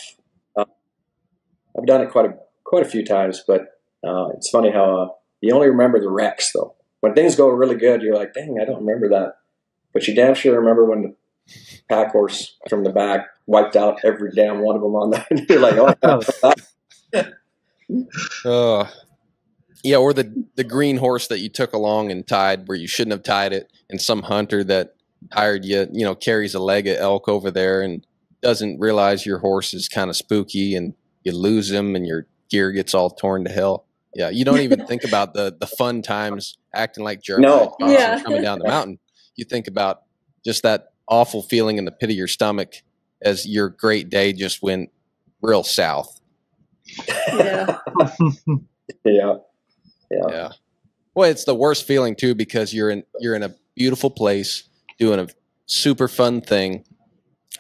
I've done it quite a few times, but it's funny how you only remember the wrecks, though. When things go really good, you're like, dang, I don't remember that. But you damn sure remember when the pack horse from the back wiped out every damn one of them on that. And you're like, oh, yeah, or the green horse that you took along and tied where you shouldn't have tied it, and some hunter that hired you, carries a leg of elk over there and doesn't realize your horse is kind of spooky, and you lose him and your gear gets all torn to hell. Yeah, you don't even think about the fun times acting like Jeremiah coming down the mountain. You think about just that awful feeling in the pit of your stomach as your great day just went real south. Yeah. Yeah. Well, it's the worst feeling too, because you're in a beautiful place doing a super fun thing,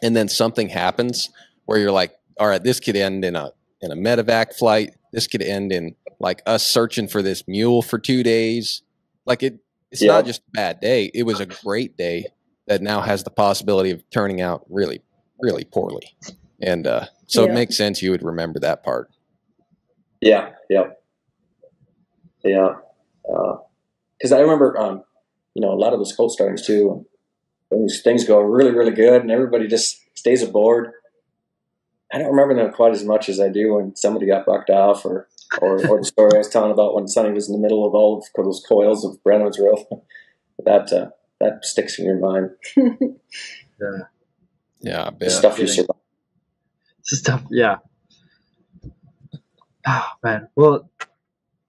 and then something happens where you're like, all right, this could end in a medevac flight. This could end in like us searching for this mule for 2 days. Like it's not just a bad day. It was a great day that now has the possibility of turning out really, really poorly. And so it makes sense you would remember that part. Yeah. Because I remember, a lot of those cold startings too. Things go really, really good, and everybody just stays aboard. I don't remember them quite as much as I do when somebody got bucked off, or the story I was telling about when Sonny was in the middle of all of those coils of Brennan's rope. That sticks in your mind. Yeah, I bet. The stuff you survive. Stuff, yeah. Oh man. Well,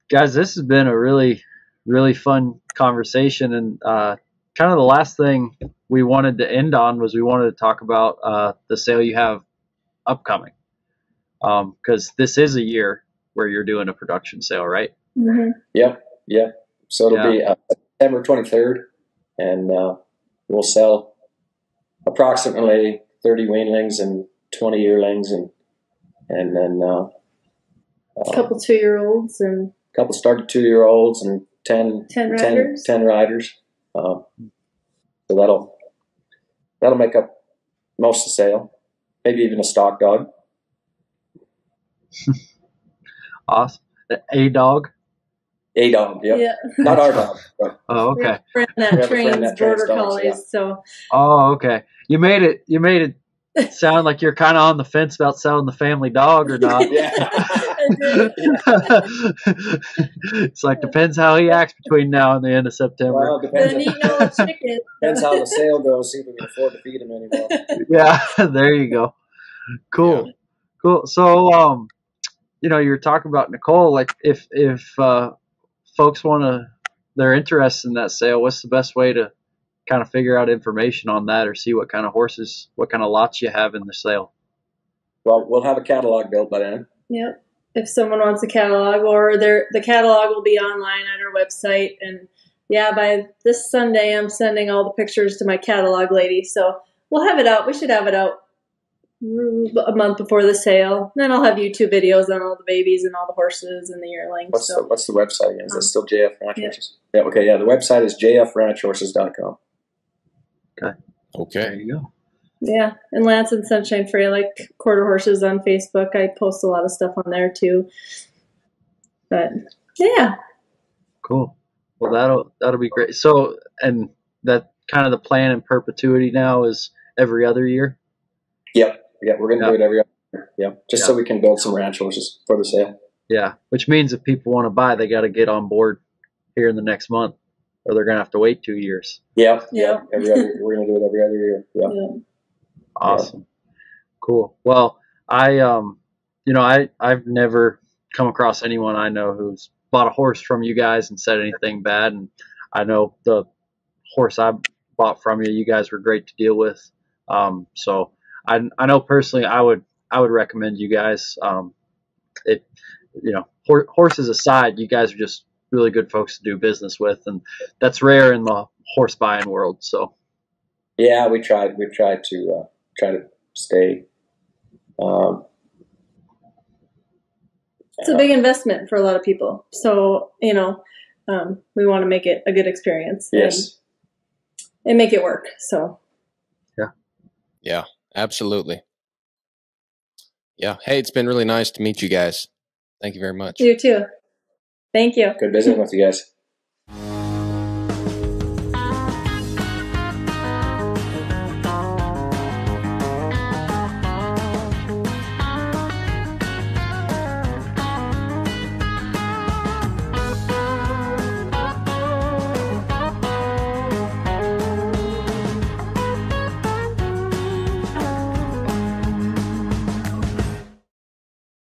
guys, this has been a really, really fun conversation, and kind of the last thing we wanted to end on was we wanted to talk about the sale you have upcoming, because this is a year where you're doing a production sale, right? Mm-hmm. Yep. So it'll be September 23rd, and we'll sell approximately 30 weanlings and 20 yearlings, and then a couple 2-year-olds and a couple started 2-year-olds and 10 riders. 10 riders. So that'll make up most of the sale. Maybe even a stock dog. Awesome. A dog? A dog, yep. Yeah. Not our dog. But Oh, okay. We have a friend that trains border collies, so. Oh, okay. You made it sound like you're kind of on the fence about selling the family dog or not. It's like, depends how he acts between now and the end of September. Well, depends how the sale goes, see if we can afford to feed him anymore. Yeah, there you go. Cool. Yeah. Cool. So, you're talking about Nicole, like if folks they're interested in that sale, what's the best way to kind of figure out information on that, or see what kind of horses, what kind of lots you have in the sale? Well, we'll have a catalog built by then. Yep. If someone wants a catalog, or the catalog will be online on our website. And by this Sunday, I'm sending all the pictures to my catalog lady. So we'll have it out. We should have it out a month before the sale. Then I'll have YouTube videos on all the babies and all the horses and the yearlings. What's the website? Is that still JF Ranch Horses? Yeah. Okay. Yeah. The website is jfranchhorses.com. Okay. There you go. Yeah, and Lance and Sunshine Froelich quarter horses on Facebook. I post a lot of stuff on there too. But yeah. Cool. Well, that'll be great. So, and that kind of the plan in perpetuity now is every other year. Yep. Yeah, we're going to do it every other year. Yep. Just so we can build some ranch horses for the sale. Yeah, which means if people want to buy, they got to get on board here in the next month, or they're going to have to wait 2 years. Yeah. We're going to do it every other year. Yeah. Awesome. Cool. Well, I've never come across anyone I know who's bought a horse from you guys and said anything bad. And I know the horse I bought from you, you guys were great to deal with. So I know personally, I would recommend you guys. It, you know, horses aside, you guys are just really good folks to do business with, and that's rare in the horse buying world. So, yeah, we tried to stay. It's a big investment for a lot of people, so we want to make it a good experience. Yes, and make it work. So, yeah, absolutely. Yeah. Hey, it's been really nice to meet you guys. Thank you very much. You too. Thank you. Good visiting with you guys.